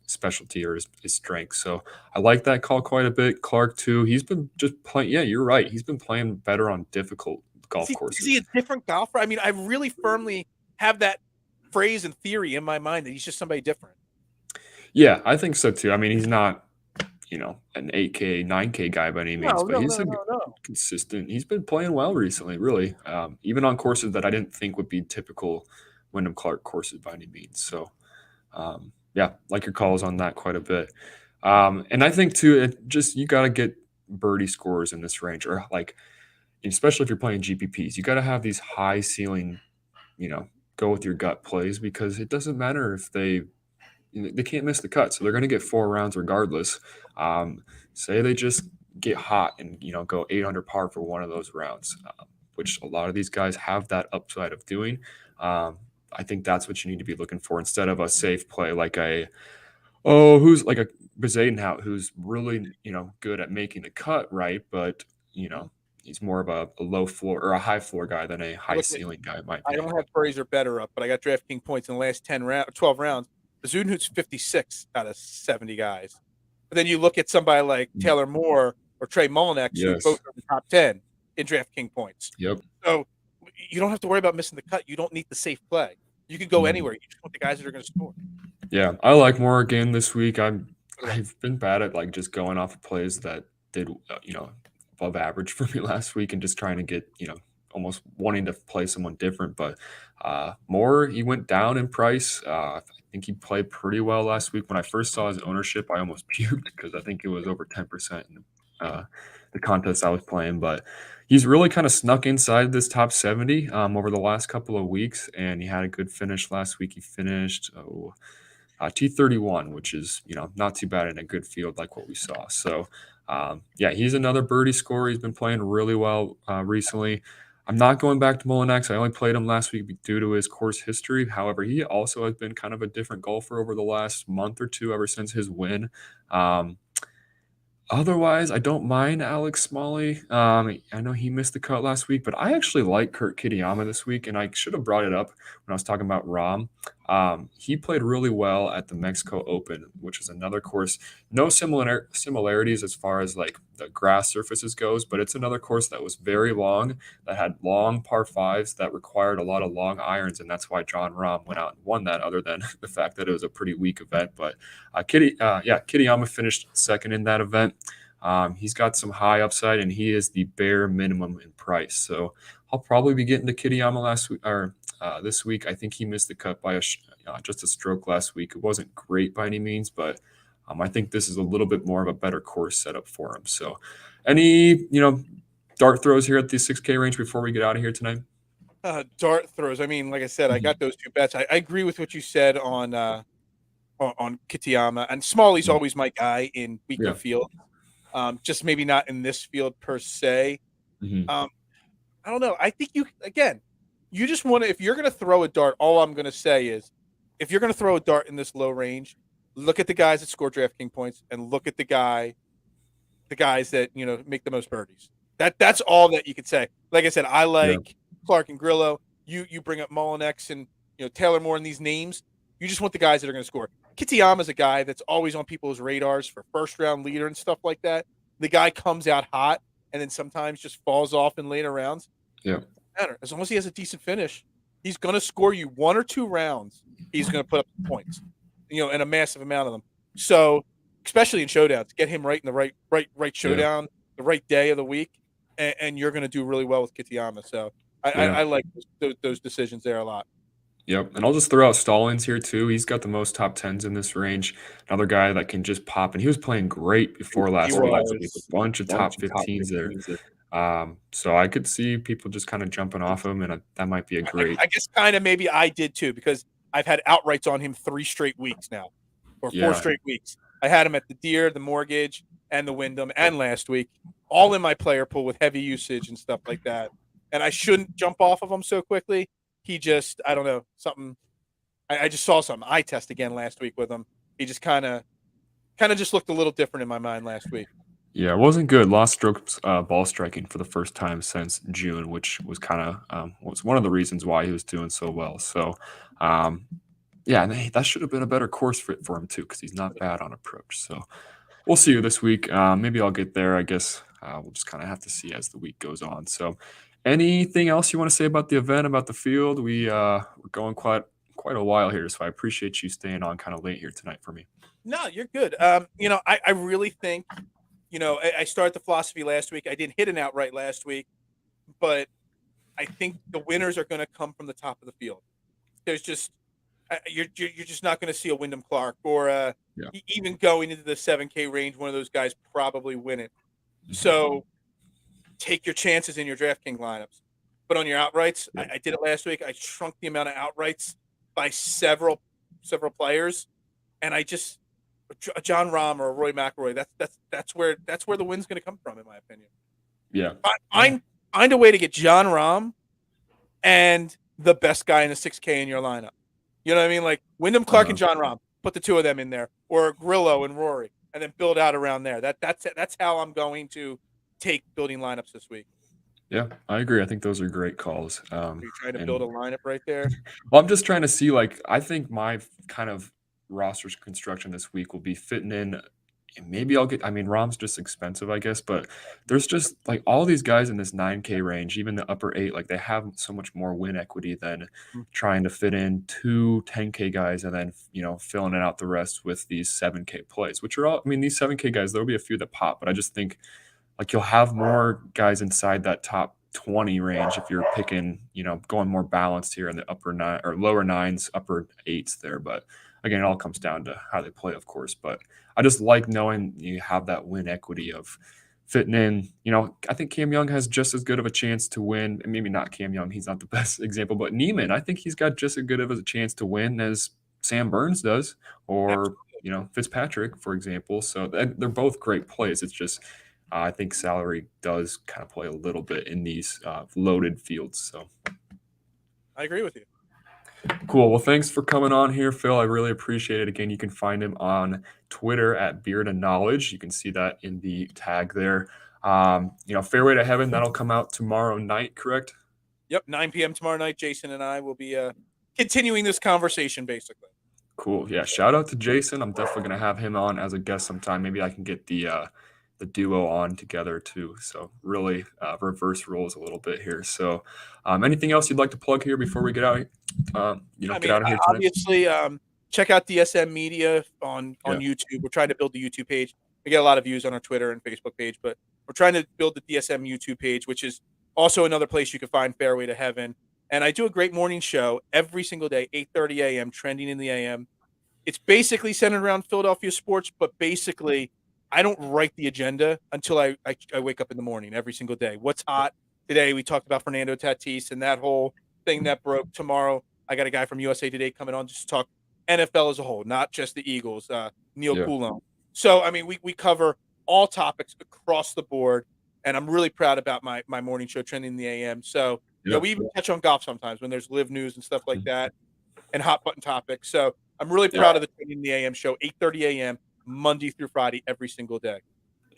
specialty or his strength. So I like that call quite a bit. Clark too. He's been just playing. Yeah, you're right. He's been playing better on difficult golf Is he courses. a different golfer? I mean, I really firmly have that phrase and theory in my mind that he's just somebody different. Yeah, I think so too. I mean, he's not, an 8K, 9K guy by any means, No, but no, he's no, a no, no. consistent. He's been playing well recently, really. Even on courses that I didn't think would be typical Wyndham Clark courses by any means. So, yeah, like your calls on that quite a bit. And I think too, you got to get birdie scores in this range, or like, especially if you're playing GPPs, you got to have these high ceiling, you know, go with your gut plays because it doesn't matter if they can't miss the cut, so they're going to get 4 rounds regardless. Say they just get hot and go 800 par for one of those rounds, which a lot of these guys have that upside of doing. I think that's what you need to be looking for instead of a safe play like who's like a Bezadenhout who's really good at making the cut, right? But he's more of a low floor or a high floor guy than a high Look at, ceiling guy, in my I opinion. don't have Fraser better up, but I got DraftKings points in the last 12 rounds. Zudenhout's 56 out of 70 guys. But then you look at somebody like Mm. Taylor Moore or Trey Mullinax, who both Yes. are in the top 10 in DraftKings points. Yep. So you don't have to worry about missing the cut. You don't need the safe play. You could go Mhm. anywhere. You just want the guys that are going to score. Yeah, I like Moore again this week. I've been bad at like just going off of plays that did above average for me last week and just trying to get almost wanting to play someone different. But Moore, he went down in price. I think he played pretty well last week. When I first saw his ownership, I almost puked because I think it was over 10% in the contest I was playing. But he's really kind of snuck inside this top 70 over the last couple of weeks, and he had a good finish last week. He finished 231, which is not too bad in a good field like what we saw. So yeah, he's another birdie scorer. He's been playing really well recently. I'm not going back to Mullinax. I only played him last week due to his course history. However, he also has been kind of a different golfer over the last month or two ever since his win. Um, Otherwise, I don't mind Alex Smalley. I know he missed the cut last week, but I actually like Kurt Kitayama this week, and I should have brought it up when I was talking about Rahm. He played really well at the Mexico Open, which is another course. No similarities as far as like the grass surfaces goes, but it's another course that was very long, that had long par fives that required a lot of long irons, and that's why John Rahm went out and won that. Other than the fact that it was a pretty weak event, but Kitayama finished second in that event. He's got some high upside, and he is the bare minimum in price. So I'll probably be getting to Kitayama last week or this week. I think he missed the cut by just a stroke last week. It wasn't great by any means, but I think this is a little bit more of a better course setup for him. So, any dart throws here at the 6K range before we get out of here tonight? Dart throws. I mean, like I said, I got those two bets. I agree with what you said on Kitayama, and Smalley's Mhm. always my guy in weaker Yeah. field. Just maybe not in this field per se. Mhm. I don't know. I think you just want to, if you're going to throw a dart, all I'm going to say is if you're going to throw a dart in this low range, look at the guys that score DraftKings points and look at the guys that, make the most birdies. That's all that you could say. Like I said, I like Clark and Grillo. You bring up Mullinax and, Taylor Moore and these names. You just want the guys that are going to score. Kitayama's a guy that's always on people's radars for first round leader and stuff like that. The guy comes out hot and then sometimes just falls off in later rounds. Yeah. Matter. As long as he has a decent finish, he's going to score you one or two rounds. He's going to put up points, and a massive amount of them. So, especially in showdowns, get him right in the right showdown, the right day of the week, and you're going to do really well with Kitayama. So, I like those decisions there a lot. Yep, and I'll just throw out Stallings here too. He's got the most top tens in this range. Another guy that can just pop, and he was playing great before last week. A bunch of top 15s there. So I could see people just kind of jumping off him, and that might be a great. I guess kind of maybe I did too, because I've had outrights on him 3 straight weeks now, or 4 straight weeks. I had him at the Deere, the Mortgage, and the Wyndham, and last week, all in my player pool with heavy usage and stuff like that. And I shouldn't jump off of him so quickly. He just, I don't know, something. I just saw some eye test again last week with him. He just kind of just looked a little different in my mind last week. Yeah, it wasn't good. Lost strokes ball striking for the first time since June, which was kind of was one of the reasons why he was doing so well. So, yeah, and that should have been a better course fit for him too, because he's not bad on approach. So we'll see you this week. Maybe I'll get there. I guess we'll just kind of have to see as the week goes on. So, anything else you want to say about the event, about the field? We're going quite a while here, so I appreciate you staying on kind of late here tonight for me. No, you're good. I really think, I started the philosophy last week. I didn't hit an outright last week, but I think the winners are going to come from the top of the field. There's just you're just not going to see a Wyndham Clark or even going into the 7K range. One of those guys probably win it. So take your chances in your DraftKings lineups. But on your outrights, I did it last week. I shrunk the amount of outrights by several players, and I just a John Rahm or a Rory Mcilroy. That's where the win's going to come from, in my opinion. Yeah, find a way to get John Rahm and the best guy in the 6K in your lineup. You know what I mean? Like Wyndham Clark and John Rahm. Put the two of them in there, or Grillo and Rory, and then build out around there. That's how I'm going to take building lineups this week. Yeah, I agree. I think those are great calls. Are you trying to build a And lineup right there? well, I'm just trying to see, like, I think my kind of roster construction this week will be fitting in. And maybe I'll get, I mean, Rom's just expensive, I guess, but there's just like all these guys in this 9K range, even the upper eight, like they have so much more win equity than Mm. trying to fit in two 10K guys and then, filling it out the rest with these 7K plays, which are all, I mean, these 7K guys, there'll be a few that pop, but I just think like you'll have more guys inside that top 20 range if you're picking, going more balanced here in the upper nine or lower nines, upper eights there. But again, it all comes down to how they play, of course. But I just like knowing you have that win equity of fitting in. I think Cam Young has just as good of a chance to win. And maybe not Cam Young, he's not the best example, but Neiman, I think he's got just as good of a chance to win as Sam Burns does, or Fitzpatrick, for example. So they're both great plays. It's just I think salary does kind of play a little bit in these loaded fields. So I agree with you. cool. Well, thanks for coming on here, Phil. I really appreciate it. Again, you can find him on Twitter at Beard and Knowledge. You can see that in the tag there. Fairway to Heaven, that'll come out tomorrow night, correct? Yep, 9 p.m. tomorrow night. Jason and I will be continuing this conversation, basically. Cool. Yeah. Shout out to Jason. I'm definitely gonna have him on as a guest sometime. Maybe I can get the duo on together too. So really reverse roles a little bit here. So anything else you'd like to plug here before we get out? Get out of here tonight. Obviously, check out DSM Media on YouTube. We're trying to build the YouTube page. We get a lot of views on our Twitter and Facebook page, but we're trying to build the DSM YouTube page, which is also another place you can find Fairway to Heaven. And I do a great morning show every single day, 8:30 a.m., trending in the a.m. It's basically centered around Philadelphia sports, but basically I don't write the agenda until I wake up in the morning every single day. What's hot today? We talked about Fernando Tatis and that whole thing that broke. Tomorrow, I got a guy from USA Today coming on just to talk NFL as a whole, not just the Eagles, Neil Coulomb. So, I mean, we cover all topics across the board, and I'm really proud about my morning show, Trending in the AM. So, we even touch on golf sometimes when there's live news and stuff like that and hot button topics. So, I'm really proud of the Trending in the AM show, 8:30 a.m., Monday through Friday, every single day.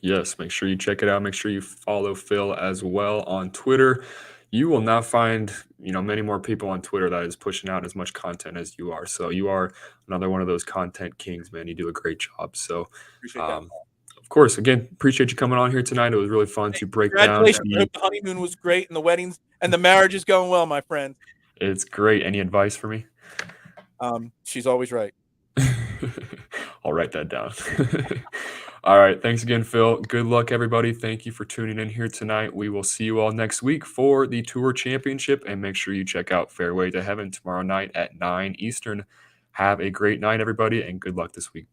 Yes, make sure you check it out. Make sure you follow Phil as well on Twitter. You will not find, many more people on Twitter that is pushing out as much content as you are. So you are another one of those content kings, man. You do a great job. So, appreciate that. Of course, again, appreciate you coming on here tonight. It was really fun to break down. Congratulations. I hope the honeymoon was great and the weddings and the marriage is going well, my friend. It's great. Any advice for me? She's always right. I'll write that down. All right. Thanks again, Phil. Good luck, everybody. Thank you for tuning in here tonight. We will see you all next week for the Tour Championship. And make sure you check out Fairway to Heaven tomorrow night at 9 Eastern. Have a great night, everybody, and good luck this week.